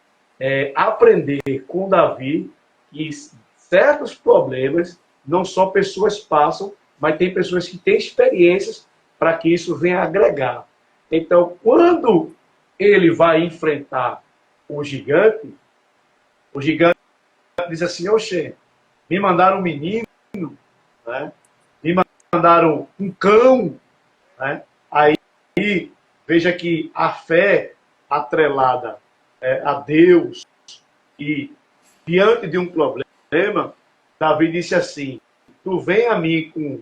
[SPEAKER 3] aprender com Davi que certos problemas não só pessoas passam, mas tem pessoas que têm experiências para que isso venha agregar. Então, quando ele vai enfrentar o gigante diz assim, oxê, me mandaram um menino, né? Me mandaram um cão, né? Aí, veja que a fé atrelada a Deus e diante de um problema, Davi disse assim, tu vem a mim com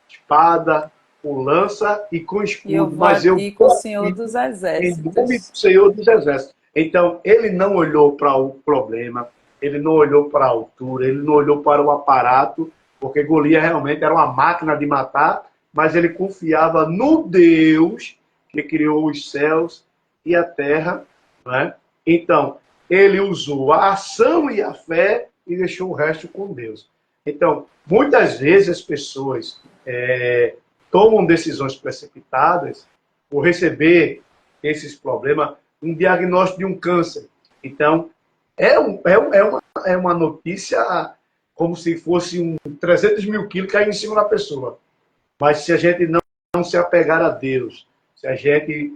[SPEAKER 3] espada, com lança e com
[SPEAKER 2] E eu
[SPEAKER 3] escudo,
[SPEAKER 2] vou
[SPEAKER 3] mas eu
[SPEAKER 2] aqui com o
[SPEAKER 3] vou
[SPEAKER 2] Senhor dos
[SPEAKER 3] em nome
[SPEAKER 2] Exércitos.
[SPEAKER 3] do Senhor dos Exércitos. Então, ele não olhou para o problema, ele não olhou para a altura, ele não olhou para o aparato, porque Golias realmente era uma máquina de matar, mas ele confiava no Deus que criou os céus e a terra. Né? Então, ele usou a ação e a fé e deixou o resto com Deus. Então, muitas vezes as pessoas tomam decisões precipitadas por receber esses problemas, um diagnóstico de um câncer. Então, é uma notícia como se fosse 300 mil quilos caindo em cima da pessoa. Mas se a gente não se apegar a Deus, se a gente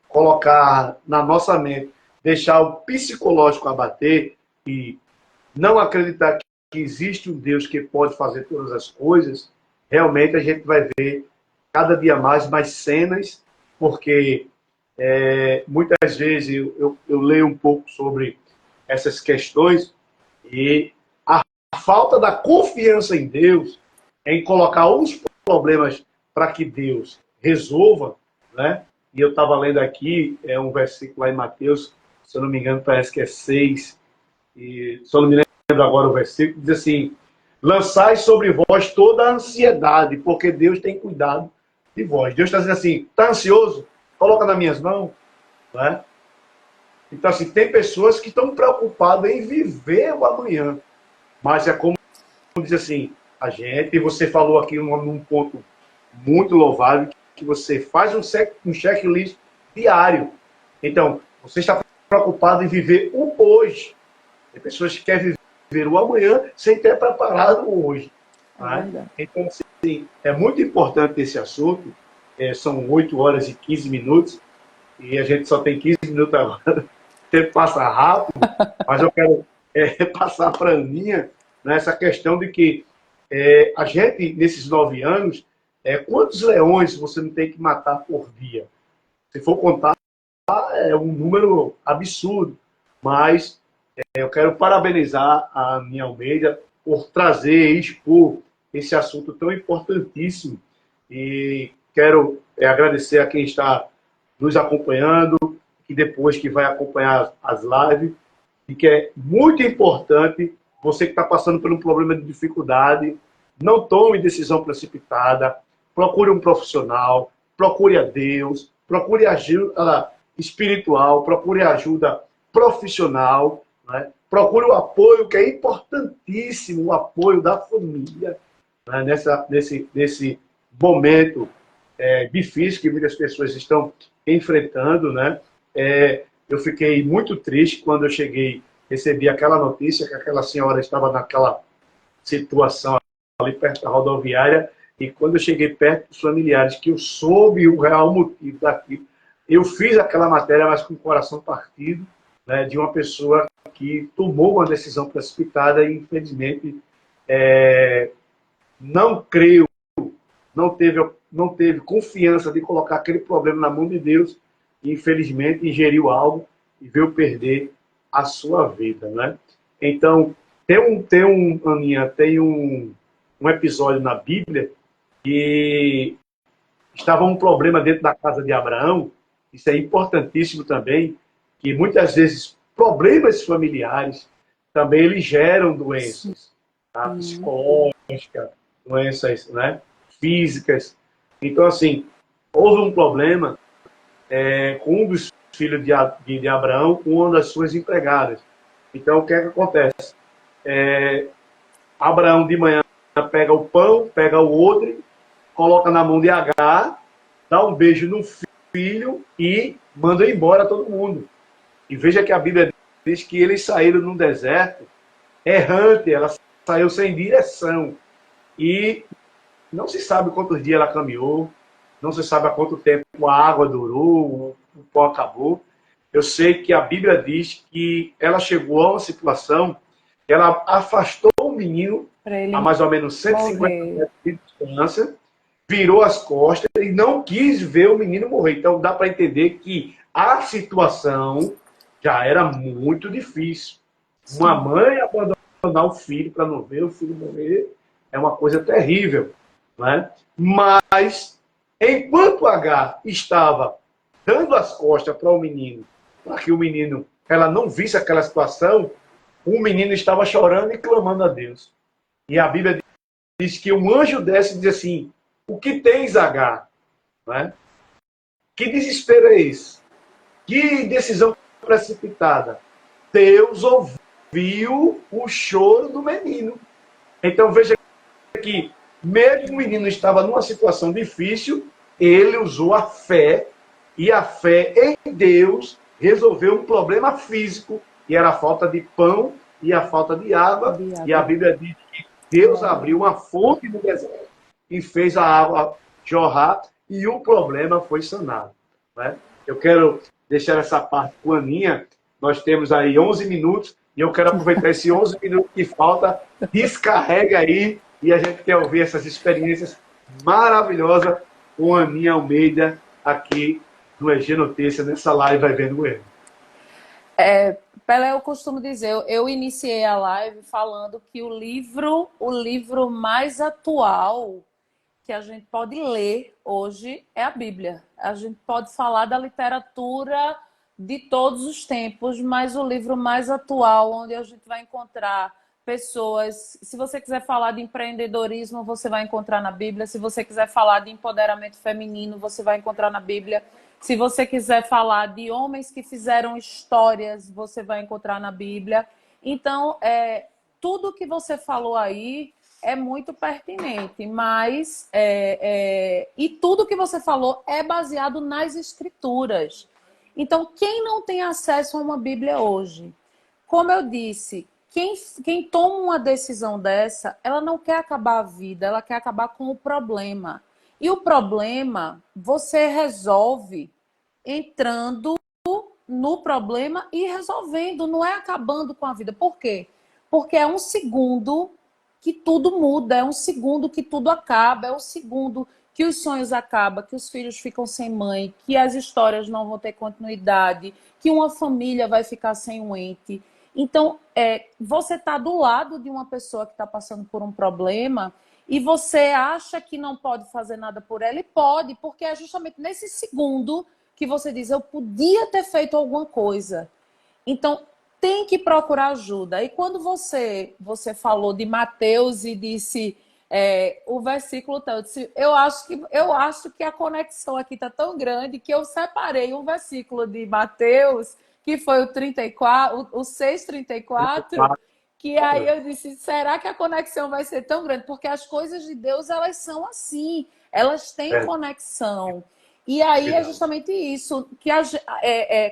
[SPEAKER 3] colocar na nossa mente, deixar o psicológico abater e não acreditar que existe um Deus que pode fazer todas as coisas, realmente a gente vai ver cada dia mais cenas, porque muitas vezes eu leio um pouco sobre essas questões e a falta da confiança em Deus, em colocar os problemas para que Deus resolva, né? E eu estava lendo aqui, um versículo lá em Mateus, se eu não me engano, parece que é 6, e se eu não me lembro agora o versículo, diz assim, lançai sobre vós toda a ansiedade, porque Deus tem cuidado de vós. Deus está dizendo assim, está ansioso? Coloca nas minhas mãos. Né? Então, assim, tem pessoas que estão preocupadas em viver o amanhã. Mas é como diz assim, a gente, e você falou aqui num ponto muito louvável, que você faz um checklist diário. Então, você está preocupado em viver o hoje. Tem pessoas que querem viver o amanhã sem ter preparado o hoje. Né? Então, assim, é muito importante esse assunto. São 8 horas e 15 minutos e a gente só tem 15 minutos agora. O tempo passa rápido, mas eu quero passar para a Aninha nessa questão de que a gente, nesses 9 anos, quantos leões você não tem que matar por dia? Se for contar, é um número absurdo, mas eu quero parabenizar a Aninha Almeida por trazer e expor esse assunto tão importantíssimo. E quero agradecer a quem está nos acompanhando, e depois que vai acompanhar as lives, e que é muito importante, você que está passando por um problema de dificuldade, não tome decisão precipitada, procure um profissional, procure a Deus, procure ajuda espiritual, procure ajuda profissional, né? Procure o apoio, que é importantíssimo, o apoio da família, né? nesse momento difícil que muitas pessoas estão enfrentando. Né? Eu fiquei muito triste quando eu cheguei, recebi aquela notícia que aquela senhora estava naquela situação ali perto da rodoviária, e quando eu cheguei perto dos familiares, que eu soube o real motivo daquilo, eu fiz aquela matéria, mas com o coração partido, né, de uma pessoa que tomou uma decisão precipitada e, infelizmente, não creu, não teve confiança de colocar aquele problema na mão de Deus e, infelizmente, ingeriu algo e veio perder a sua vida. Né? Então, Aninha, tem um episódio na Bíblia que estava um problema dentro da casa de Abraão. Isso é importantíssimo também, que muitas vezes problemas familiares também eles geram doenças, tá? Psicológicas, doenças, né, físicas. Então, assim, houve um problema com um dos filhos de Abraão, com uma das suas empregadas. Então, o que é que acontece? Abraão de manhã pega o pão, pega o odre, coloca na mão de Agar, dá um beijo no filho e manda embora todo mundo. E veja que a Bíblia diz que eles saíram num deserto errante, ela saiu sem direção. E não se sabe quantos dias ela caminhou, não se sabe há quanto tempo a água durou, o pó acabou. Eu sei que a Bíblia diz que ela chegou a uma situação, ela afastou o menino a mais ou menos 150 metros de distância, virou as costas e não quis ver o menino morrer. Então dá para entender que a situação já era muito difícil. Sim. Uma mãe abandonar o filho para não ver o filho morrer é uma coisa terrível, né? Mas enquanto Agar estava dando as costas para o menino, para que o menino, ela não visse aquela situação, o menino estava chorando e clamando a Deus. E a Bíblia diz que um anjo desce e diz assim: o que tens, Agar? Né? Que desespero é esse? Que decisão precipitada? Deus ouviu o choro do menino. Então veja que, mesmo o menino estava numa situação difícil, ele usou a fé, e a fé em Deus resolveu um problema físico, e era a falta de pão e a falta de água. E a Bíblia diz que Deus abriu uma fonte no deserto e fez a água jorrar, e o problema foi sanado. Né? Eu quero deixar essa parte com a Aninha. Nós temos aí 11 minutos, e eu quero aproveitar esses 11 minutos que falta, descarrega aí, e a gente quer ouvir essas experiências maravilhosas com a Aninha Almeida, aqui no EG Notícias, nessa live Vai Vendo Goiânia.
[SPEAKER 2] Pelé, eu costumo dizer, eu iniciei a live falando que o livro mais atual que a gente pode ler hoje é a Bíblia. A gente pode falar da literatura de todos os tempos, mas o livro mais atual, onde a gente vai encontrar pessoas... Se você quiser falar de empreendedorismo, você vai encontrar na Bíblia. Se você quiser falar de empoderamento feminino, você vai encontrar na Bíblia. Se você quiser falar de homens que fizeram histórias, você vai encontrar na Bíblia. Então, tudo que você falou aí é muito pertinente, mas e tudo que você falou é baseado nas Escrituras. Então, quem não tem acesso a uma Bíblia hoje? Como eu disse, quem toma uma decisão dessa, ela não quer acabar a vida, ela quer acabar com o problema. E o problema você resolve entrando no problema e resolvendo, não é acabando com a vida. Por quê? Porque é um segundo que tudo muda, é um segundo que tudo acaba, é um segundo que os sonhos acabam, que os filhos ficam sem mãe, que as histórias não vão ter continuidade, que uma família vai ficar sem um ente. Então, você está do lado de uma pessoa que está passando por um problema e você acha que não pode fazer nada por ela, e pode, porque é justamente nesse segundo que você diz, eu podia ter feito alguma coisa. Então, tem que procurar ajuda. E quando você falou de Mateus e disse o versículo tal, eu acho que a conexão aqui está tão grande que eu separei um versículo de Mateus, que foi o 34, o 6:34, que aí eu disse, será que a conexão vai ser tão grande? Porque as coisas de Deus, elas são assim, elas têm conexão. E aí é justamente isso, que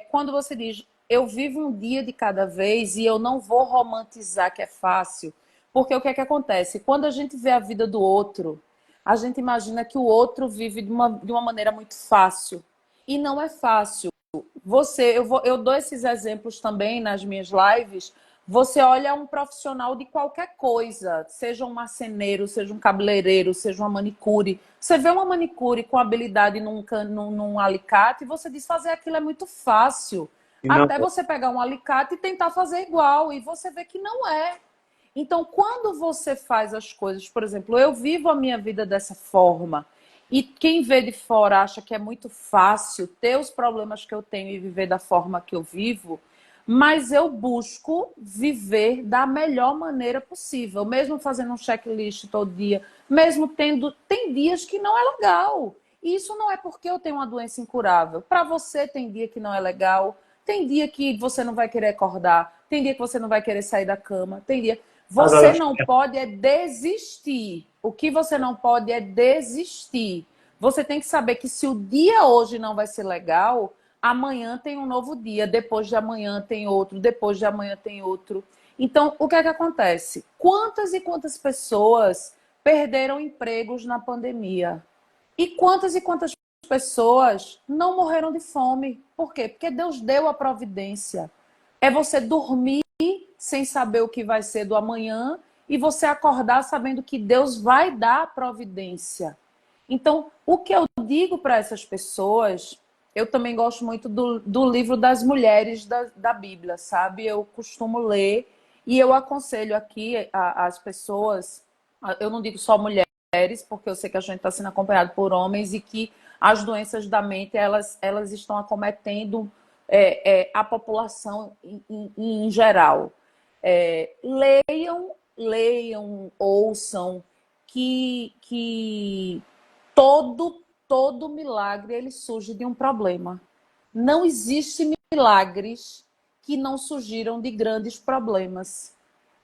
[SPEAKER 2] quando você diz, eu vivo um dia de cada vez e eu não vou romantizar que é fácil, porque o que é que acontece? Quando a gente vê a vida do outro, a gente imagina que o outro vive de uma maneira muito fácil. E não é fácil. Eu dou esses exemplos também nas minhas lives. Você olha um profissional de qualquer coisa, seja um marceneiro, seja um cabeleireiro, seja uma manicure. Você vê uma manicure com habilidade num alicate e você diz, fazer aquilo é muito fácil. Até você pegar um alicate e tentar fazer igual, e você vê que não é. Então, quando você faz as coisas, por exemplo, eu vivo a minha vida dessa forma, E quem vê de fora acha que é muito fácil ter os problemas que eu tenho e viver da forma que eu vivo, mas eu busco viver da melhor maneira possível, mesmo fazendo um checklist todo dia, mesmo tem dias que não é legal. E isso não é porque eu tenho uma doença incurável. Para você tem dia que não é legal, tem dia que você não vai querer acordar, tem dia que você não vai querer sair da cama, tem dia.
[SPEAKER 3] Agora,
[SPEAKER 2] Você não pode é desistir. O que você não pode é desistir. Você tem que saber que se o dia hoje não vai ser legal, amanhã tem um novo dia, depois de amanhã tem outro, depois de amanhã tem outro. Então, o que é que acontece? Quantas e quantas pessoas perderam empregos na pandemia? E quantas pessoas não morreram de fome? Por quê? Porque Deus deu a providência. É você dormir sem saber o que vai ser do amanhã e você acordar sabendo que Deus vai dar a providência. Então, o que eu digo para essas pessoas, eu também gosto muito do livro das mulheres da Bíblia, sabe? Eu costumo ler e eu aconselho aqui as pessoas, eu não digo só mulheres, porque eu sei que a gente está sendo acompanhado por homens e que as doenças da mente, elas estão acometendo a população em geral. Leiam, ouçam, que todo milagre ele surge de um problema. Não existe milagres que não surgiram de grandes problemas.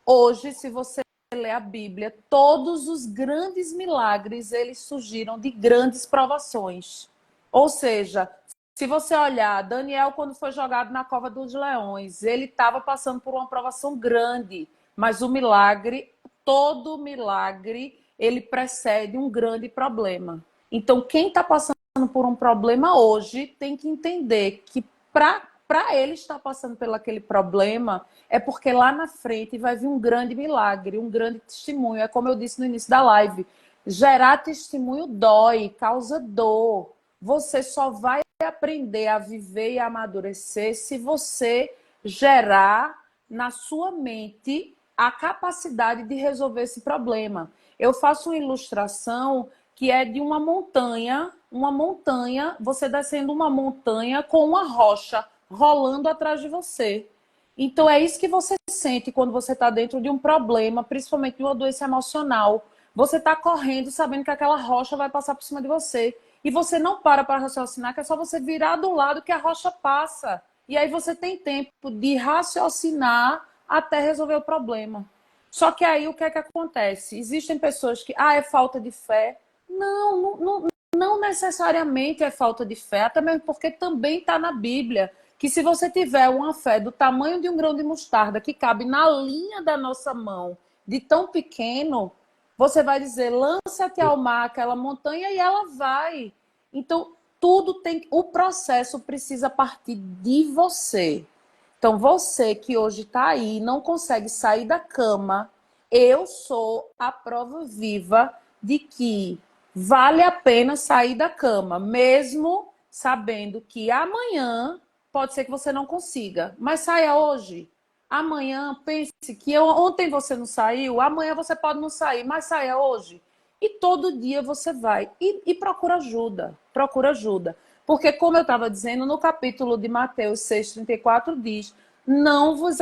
[SPEAKER 2] Hoje, se você ler a Bíblia, todos os grandes milagres eles surgiram de grandes provações. Ou seja, se você olhar, Daniel, quando foi jogado na cova dos leões, ele estava passando por uma provação grande, mas o milagre, todo milagre, ele precede um grande problema. Então, quem está passando por um problema hoje tem que entender que para ele estar passando por aquele problema, é porque lá na frente vai vir um grande milagre, um grande testemunho. É como eu disse no início da live, gerar testemunho dói, causa dor. Você só vai aprender a viver e a amadurecer se você gerar na sua mente a capacidade de resolver esse problema. Eu faço uma ilustração que é de uma montanha, você descendo uma montanha com uma rocha rolando atrás de você. Então é isso que você sente quando você está dentro de um problema, principalmente de uma doença emocional. Você está correndo sabendo que aquela rocha vai passar por cima de você. E você não para raciocinar, que é só você virar do lado que a rocha passa. E aí você tem tempo de raciocinar até resolver o problema. Só que aí o que é que acontece? Existem pessoas que, é falta de fé. Não necessariamente é falta de fé, até mesmo porque também está na Bíblia que se você tiver uma fé do tamanho de um grão de mostarda que cabe na linha da nossa mão, de tão pequeno, você vai dizer, lança-te ao mar, aquela montanha, e ela vai. Então, o processo precisa partir de você. Então, você que hoje está aí, não consegue sair da cama, eu sou a prova viva de que vale a pena sair da cama, mesmo sabendo que amanhã pode ser que você não consiga, mas saia hoje. Amanhã, pense que ontem você não saiu, amanhã você pode não sair, mas saia hoje. E todo dia você vai. E procura ajuda. Procura ajuda. Porque, como eu estava dizendo, no capítulo de Mateus 6,34 diz: não vos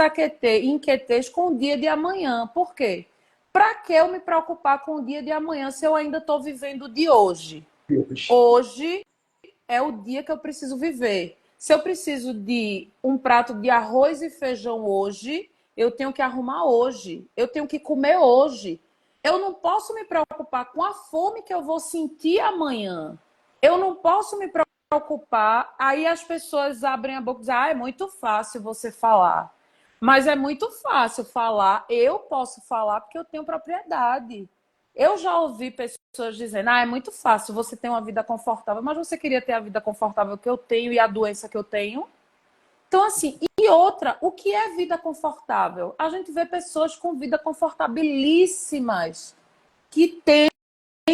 [SPEAKER 2] inquieteis com o dia de amanhã. Por quê? Para que eu me preocupar com o dia de amanhã se eu ainda estou vivendo o de hoje? Hoje é o dia que eu preciso viver. Se eu preciso de um prato de arroz e feijão hoje, eu tenho que arrumar hoje. Eu tenho que comer hoje. Eu não posso me preocupar com a fome que eu vou sentir amanhã. Eu não posso me preocupar. Aí as pessoas abrem a boca e dizem, é muito fácil você falar. Mas é muito fácil falar. Eu posso falar porque eu tenho propriedade. Eu já ouvi pessoas dizendo, é muito fácil você ter uma vida confortável, mas você queria ter a vida confortável que eu tenho e a doença que eu tenho? Então, assim, e outra, o que é vida confortável? A gente vê pessoas com vida confortabilíssimas, que têm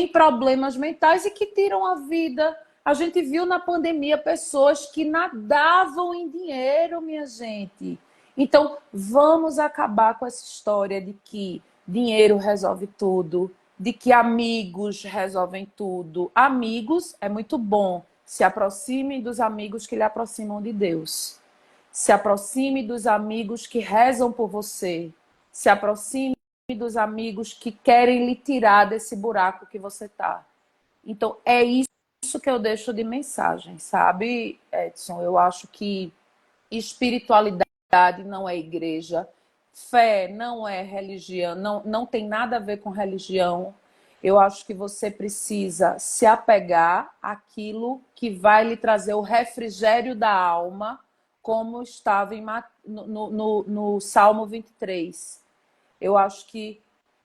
[SPEAKER 2] problemas mentais e que tiram a vida. A gente viu na pandemia pessoas que nadavam em dinheiro, minha gente. Então, vamos acabar com essa história de que dinheiro resolve tudo. de que amigos resolvem tudo. Amigos é muito bom. Se aproxime dos amigos que lhe aproximam de Deus. Se aproxime dos amigos que rezam por você. Se aproxime dos amigos que querem lhe tirar desse buraco que você está. Então, é isso que eu deixo de mensagem, sabe, Edson? Eu acho que espiritualidade não é igreja, fé não é religião, não tem nada a ver com religião. Eu acho que você precisa se apegar àquilo que vai lhe trazer o refrigério da alma, como estava no Salmo 23. Eu acho que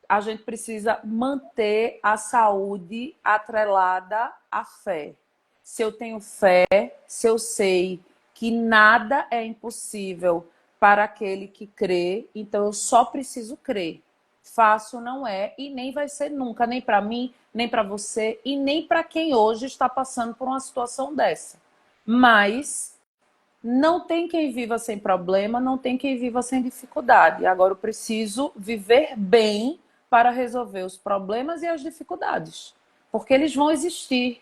[SPEAKER 2] a gente precisa manter a saúde atrelada à fé. Se eu tenho fé, se eu sei que nada é impossível para aquele que crê, então eu só preciso crer. Fácil não é e nem vai ser nunca, nem para mim, nem para você e nem para quem hoje está passando por uma situação dessa. Mas não tem quem viva sem problema, não tem quem viva sem dificuldade. Agora eu preciso viver bem para resolver os problemas e as dificuldades, porque eles vão existir,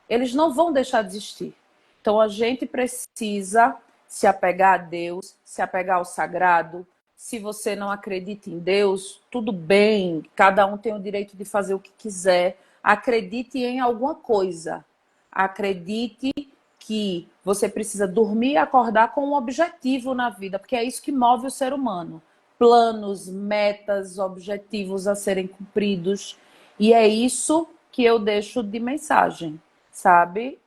[SPEAKER 2] eles não vão deixar de existir. Então a gente precisa se apegar a Deus, se apegar ao sagrado. Se você não acredita em Deus, tudo bem, cada um tem o direito de fazer o que quiser. Acredite em alguma coisa. Acredite que você precisa dormir e acordar com um objetivo na vida, porque é isso que move o ser humano. Planos, metas, objetivos a serem cumpridos. E é isso que eu deixo de mensagem, sabe?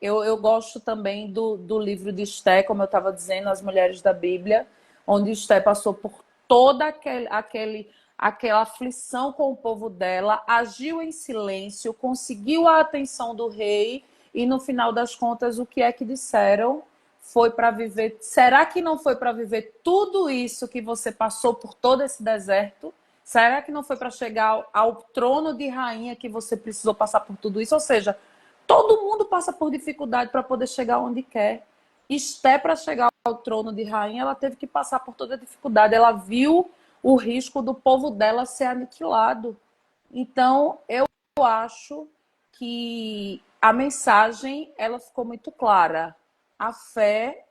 [SPEAKER 2] Eu gosto também do livro de Esté, como eu estava dizendo, As Mulheres da Bíblia, onde Esté passou por toda aquela aflição com o povo dela, agiu em silêncio, conseguiu a atenção do rei e, no final das contas, o que é que disseram? Foi para viver... Será que não foi para viver tudo isso que você passou por todo esse deserto? Será que não foi para chegar ao trono de rainha que você precisou passar por tudo isso? Ou seja, todo mundo passa por dificuldade para poder chegar onde quer. Esté, para chegar ao trono de rainha, ela teve que passar por toda a dificuldade. Ela viu o risco do povo dela ser aniquilado. Então, eu acho que a mensagem ela ficou muito clara. A fé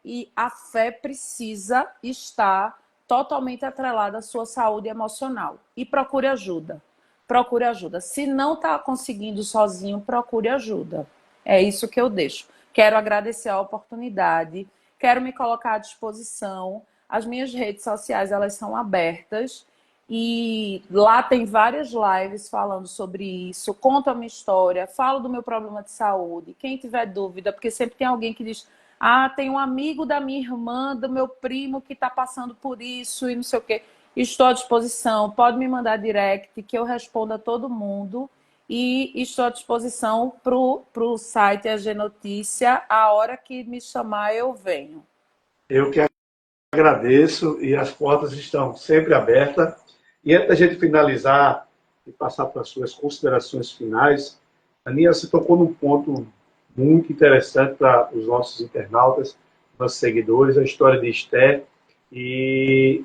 [SPEAKER 2] precisa estar totalmente atrelada à sua saúde emocional. E procure ajuda. Procure ajuda. Se não está conseguindo sozinho, procure ajuda. É isso que eu deixo. Quero agradecer a oportunidade. Quero me colocar à disposição. As minhas redes sociais, elas são abertas. E lá tem várias lives falando sobre isso. Conto a minha história. Falo do meu problema de saúde. Quem tiver dúvida, porque sempre tem alguém que diz... Ah, tem um amigo da minha irmã, do meu primo que está passando por isso e não sei o quê. Estou à disposição. Pode me mandar direct que eu respondo a todo mundo. E estou à disposição para o site AG Notícia. A hora que me chamar, eu venho.
[SPEAKER 3] Eu que agradeço e as portas estão sempre abertas. E antes da gente finalizar e passar para as suas considerações finais, Aninha, você tocou num ponto muito interessante para os nossos internautas, nossos seguidores, a história de Esté. E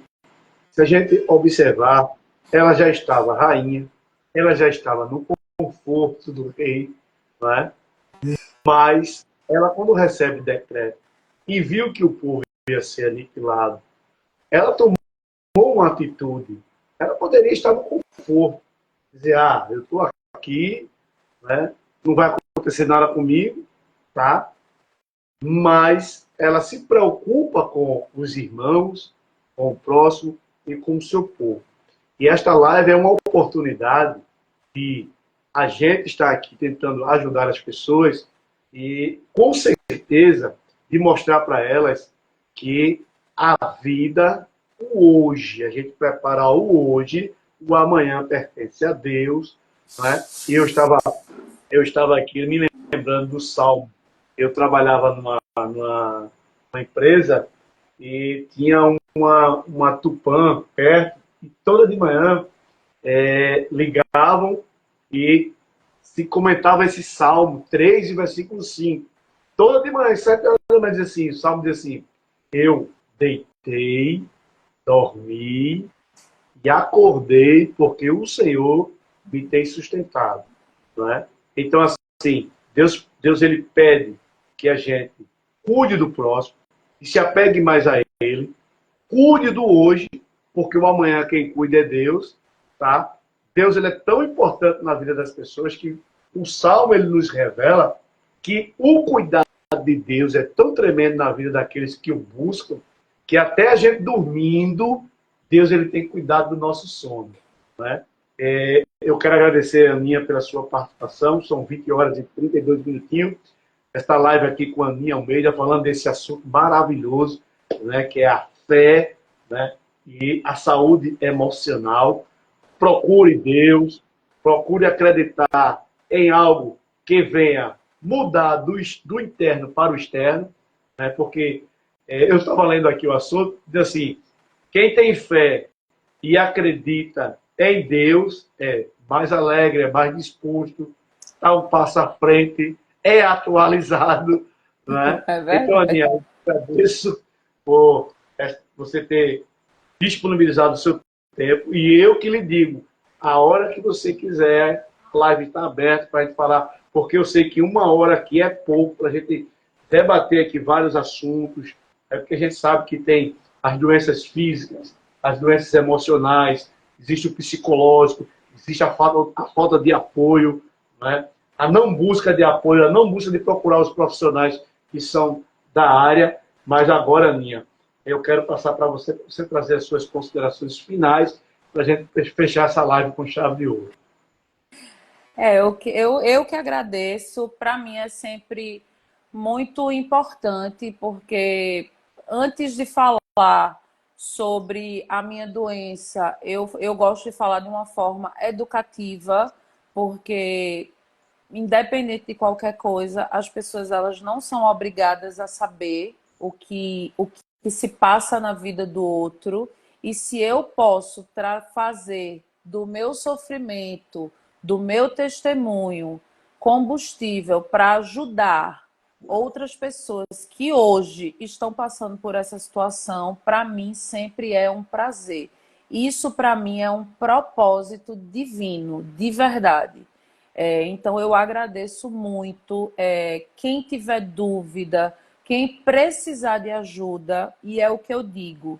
[SPEAKER 3] se a gente observar, ela já estava rainha, ela já estava no conforto do rei, não é? Mas ela, quando recebe o decreto e viu que o povo ia ser aniquilado, ela tomou uma atitude. Ela poderia estar no conforto, dizer, eu estou aqui, né? Não vai acontecer nada comigo, tá? Mas ela se preocupa com os irmãos, com o próximo e com o seu povo. E esta live é uma oportunidade de a gente estar aqui tentando ajudar as pessoas e, com certeza, de mostrar para elas que a vida, o hoje, a gente prepara o hoje, o amanhã pertence a Deus. Né? E eu estava aqui me lembrando do Salmo. Eu trabalhava numa empresa e tinha uma Tupã perto e toda de manhã ligavam e se comentava esse Salmo 3 e versículo 5. Toda de manhã, 7 horas da manhã, assim, o Salmo diz assim, eu deitei, dormi e acordei porque o Senhor me tem sustentado, não é? Então, assim, Deus ele pede que a gente cuide do próximo e se apegue mais a ele, cuide do hoje, porque o amanhã quem cuida é Deus, tá? Deus ele é tão importante na vida das pessoas que o Salmo ele nos revela que o cuidado de Deus é tão tremendo na vida daqueles que o buscam, que até a gente dormindo, Deus ele tem cuidado do nosso sono, né? Eu quero agradecer a Aninha pela sua participação, são 20 horas e 32 minutinhos, esta live aqui com a Aninha Almeida, falando desse assunto maravilhoso, né, que é a fé, né, e a saúde emocional. Procure Deus, procure acreditar em algo que venha mudar do interno para o externo, né, porque eu estava lendo aqui o assunto, diz assim, quem tem fé e acredita em Deus é mais alegre, é mais disposto, dá um passo à frente, é atualizado, né?
[SPEAKER 2] É
[SPEAKER 3] Então,
[SPEAKER 2] verdade.
[SPEAKER 3] Aninha, eu agradeço por você ter disponibilizado o seu tempo e eu que lhe digo, a hora que você quiser, a live está aberta para a gente falar, porque eu sei que 1 hora aqui é pouco para a gente debater aqui vários assuntos, porque a gente sabe que tem as doenças físicas, as doenças emocionais, existe o psicológico, existe a falta de apoio, né? A não busca de apoio, a não busca de procurar os profissionais que são da área, mas agora, Aninha, eu quero passar para você, você trazer as suas considerações finais para a gente fechar essa live com chave de ouro.
[SPEAKER 2] Eu que agradeço. Para mim é sempre muito importante, porque antes de falar sobre a minha doença, eu gosto de falar de uma forma educativa, porque independente de qualquer coisa, as pessoas elas não são obrigadas a saber o que se passa na vida do outro. E se eu posso fazer do meu sofrimento, do meu testemunho, combustível para ajudar outras pessoas que hoje estão passando por essa situação, para mim sempre é um prazer. Isso para mim é um propósito divino, de verdade. Então, eu agradeço muito. Quem tiver dúvida, quem precisar de ajuda, e é o que eu digo,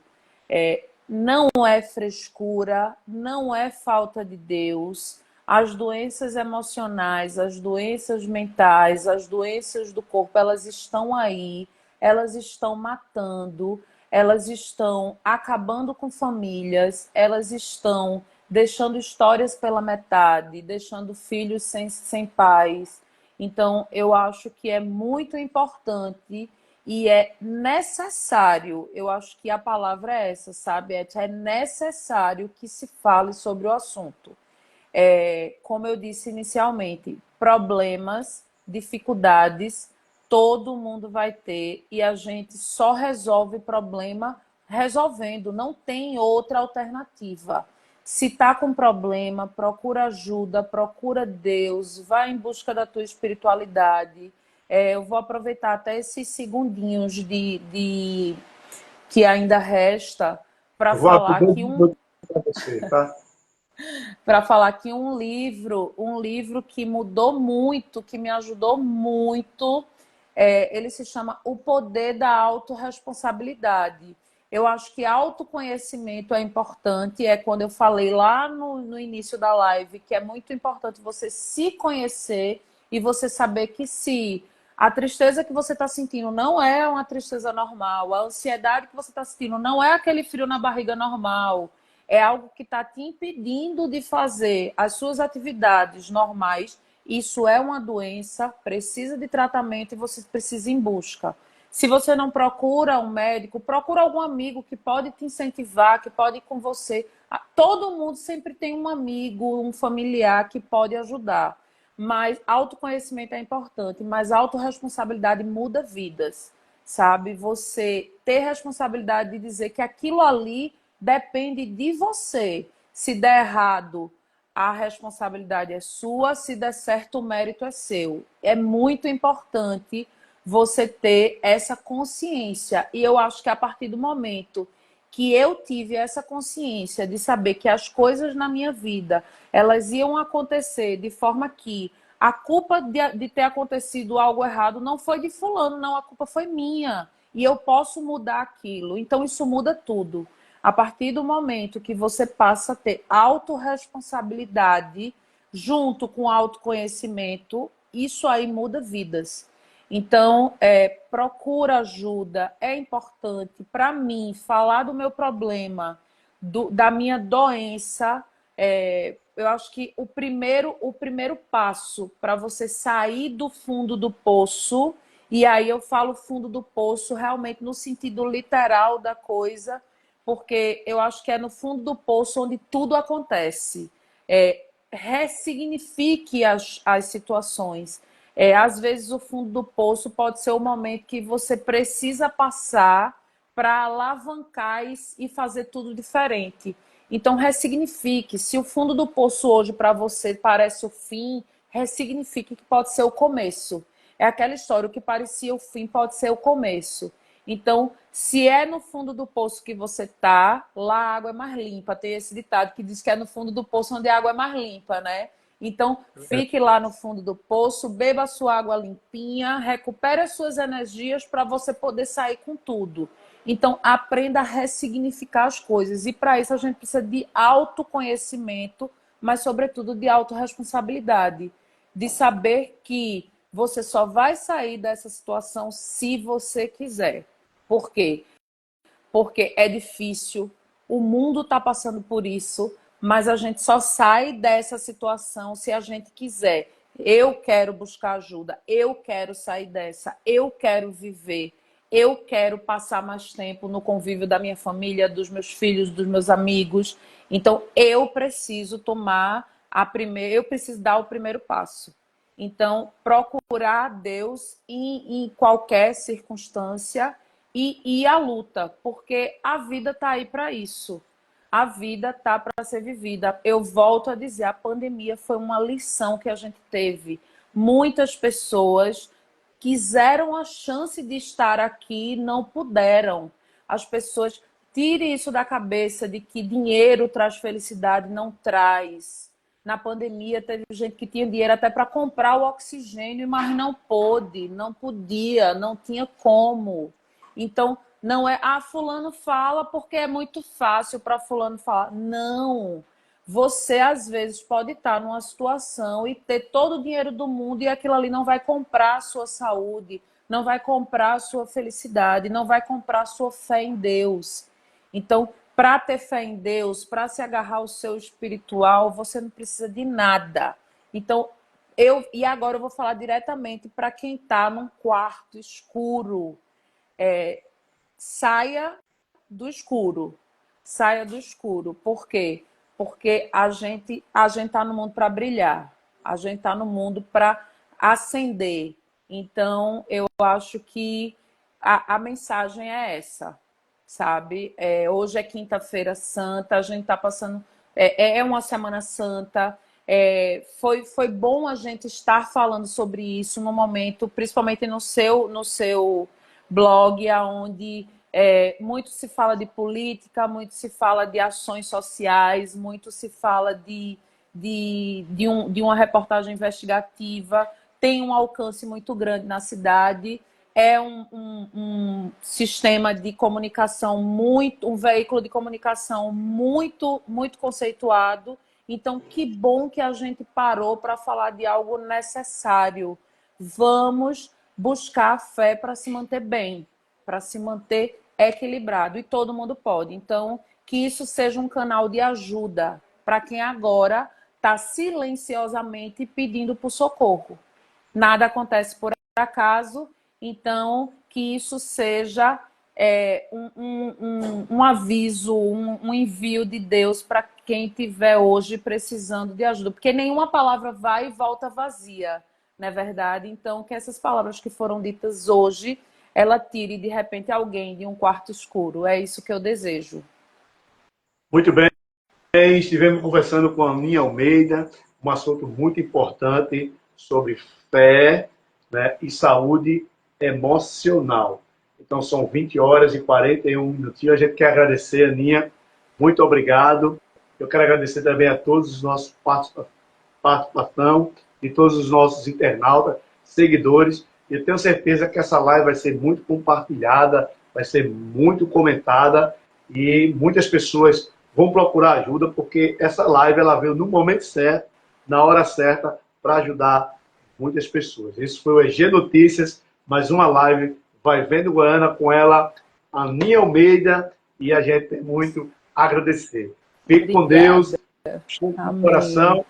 [SPEAKER 2] não é frescura, não é falta de Deus. As doenças emocionais, as doenças mentais, as doenças do corpo, elas estão aí, elas estão matando, elas estão acabando com famílias, elas estão deixando histórias pela metade, deixando filhos sem pais. Então, eu acho que é muito importante e é necessário, eu acho que a palavra é essa, sabe? É necessário que se fale sobre o assunto. Como eu disse inicialmente, problemas, dificuldades, todo mundo vai ter e a gente só resolve problema resolvendo, não tem outra alternativa. Se tá com problema, procura ajuda, procura Deus, vai em busca da tua espiritualidade. Eu vou aproveitar até esses segundinhos que ainda resta para
[SPEAKER 3] Eu vou abrir
[SPEAKER 2] falar
[SPEAKER 3] 2
[SPEAKER 2] que
[SPEAKER 3] minutos para você, tá?
[SPEAKER 2] um livro que mudou muito, que me ajudou muito, ele se chama O Poder da Autorresponsabilidade. Eu acho que autoconhecimento é importante, é quando eu falei lá no início da live, que é muito importante você se conhecer e você saber que se a tristeza que você está sentindo não é uma tristeza normal, a ansiedade que você está sentindo não é aquele frio na barriga normal, é algo que está te impedindo de fazer as suas atividades normais. Isso é uma doença, precisa de tratamento e você precisa ir em busca. Se você não procura um médico, procura algum amigo que pode te incentivar, que pode ir com você. Todo mundo sempre tem um amigo, um familiar que pode ajudar. Mas autoconhecimento é importante, mas autorresponsabilidade muda vidas, sabe? Você ter responsabilidade de dizer que aquilo ali depende de você. Se der errado, a responsabilidade é sua, se der certo, o mérito é seu. É muito importante você ter essa consciência. E eu acho que a partir do momento que eu tive essa consciência de saber que as coisas na minha vida, elas iam acontecer de forma que a culpa de ter acontecido algo errado não foi de fulano, não, a culpa foi minha. E eu posso mudar aquilo. Então, isso muda tudo. A partir do momento que você passa a ter autorresponsabilidade junto com autoconhecimento, isso aí muda vidas. Então, procura ajuda, é importante. Para mim, falar do meu problema, da minha doença, eu acho que o primeiro passo para você sair do fundo do poço, e aí eu falo fundo do poço realmente no sentido literal da coisa, porque eu acho que é no fundo do poço onde tudo acontece. Ressignifique as situações. Às vezes o fundo do poço pode ser o momento que você precisa passar para alavancar e fazer tudo diferente. Então, ressignifique. Se o fundo do poço hoje para você parece o fim, ressignifique que pode ser o começo. É aquela história, o que parecia o fim pode ser o começo. Então, se é no fundo do poço que você está, lá a água é mais limpa. Tem esse ditado que diz que é no fundo do poço onde a água é mais limpa, né? Então, fique lá no fundo do poço, beba a sua água limpinha, recupere as suas energias para você poder sair com tudo. Então, aprenda a ressignificar as coisas. E para isso a gente precisa de autoconhecimento, mas sobretudo de autorresponsabilidade. De saber que você só vai sair dessa situação se você quiser. Por quê? Porque é difícil, o mundo está passando por isso, mas a gente só sai dessa situação se a gente quiser. Eu quero buscar ajuda, eu quero sair dessa, eu quero viver, eu quero passar mais tempo no convívio da minha família, dos meus filhos, dos meus amigos. Então, eu preciso eu preciso dar o primeiro passo. Então, procurar Deus em qualquer circunstância e a luta, porque a vida está aí para isso. A vida está para ser vivida. Eu volto a dizer, a pandemia foi uma lição que a gente teve. Muitas pessoas quiseram a chance de estar aqui e não puderam. As pessoas, tire isso da cabeça de que dinheiro traz felicidade, não traz. Na pandemia teve gente que tinha dinheiro até para comprar o oxigênio, mas não pôde, não podia, não tinha como. Então, não é, fulano fala porque é muito fácil para fulano falar. Não. Você, às vezes, pode estar numa situação e ter todo o dinheiro do mundo e aquilo ali não vai comprar a sua saúde, não vai comprar a sua felicidade, não vai comprar a sua fé em Deus. Então, para ter fé em Deus, para se agarrar ao seu espiritual, você não precisa de nada. Então, e agora eu vou falar diretamente para quem está num quarto escuro. Saia do escuro. Saia do escuro. Por quê? Porque a gente está no mundo para brilhar. A gente está no mundo para acender. Então, eu acho que a mensagem é essa, sabe? Hoje é quinta-feira santa, a gente está passando... É uma Semana Santa. Foi bom a gente estar falando sobre isso no momento, principalmente no seu blog, onde muito se fala de política, muito se fala de ações sociais, muito se fala de uma reportagem investigativa, tem um alcance muito grande na cidade, é um sistema de comunicação um veículo de comunicação muito, muito conceituado. Então, que bom que a gente parou para falar de algo necessário. Vamos buscar a fé para se manter bem, para se manter equilibrado. E todo mundo pode. Então, que isso seja um canal de ajuda para quem agora está silenciosamente pedindo por socorro. Nada acontece por acaso, então que isso seja um aviso, um envio de Deus para quem estiver hoje precisando de ajuda. Porque nenhuma palavra vai e volta vazia, não é verdade? Então, que essas palavras que foram ditas hoje, ela tire de repente alguém de um quarto escuro. É isso que eu desejo.
[SPEAKER 3] Muito bem, estivemos conversando com a Aninha Almeida, um assunto muito importante sobre fé, né, e saúde emocional. Então, Então são 20 horas e 41 minutinhos. A gente quer agradecer, Aninha. Muito obrigado. Eu quero agradecer também a todos os nossos participação e todos os nossos internautas, seguidores. Eu tenho certeza que essa live vai ser muito compartilhada, vai ser muito comentada e muitas pessoas vão procurar ajuda, porque essa live ela veio no momento certo, na hora certa, para ajudar muitas pessoas. Esse foi o EG Notícias, mais uma live Vai Vendo Goiânia, com ela, Aninha Almeida, e a gente tem muito a agradecer. Fique com Deus, no coração.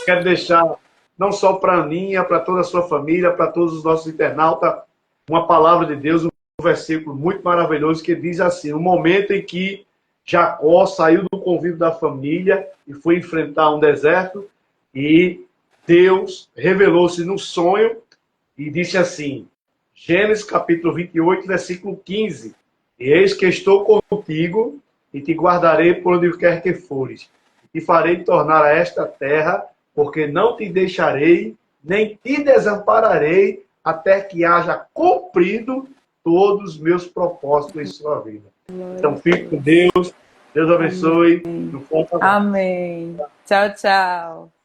[SPEAKER 3] Quero deixar, não só para a Aninha, para toda a sua família, para todos os nossos internautas, uma palavra de Deus, um versículo muito maravilhoso que diz assim: no momento em que Jacó saiu do convívio da família e foi enfrentar um deserto, e Deus revelou-se no sonho e disse assim, Gênesis capítulo 28, versículo 15, e eis que estou contigo e te guardarei por onde quer que fores, e farei tornar a esta terra, porque não te deixarei, nem te desampararei, até que haja cumprido todos os meus propósitos em sua vida. Então, fique com Deus. Deus abençoe.
[SPEAKER 2] Amém. Tchau, tchau.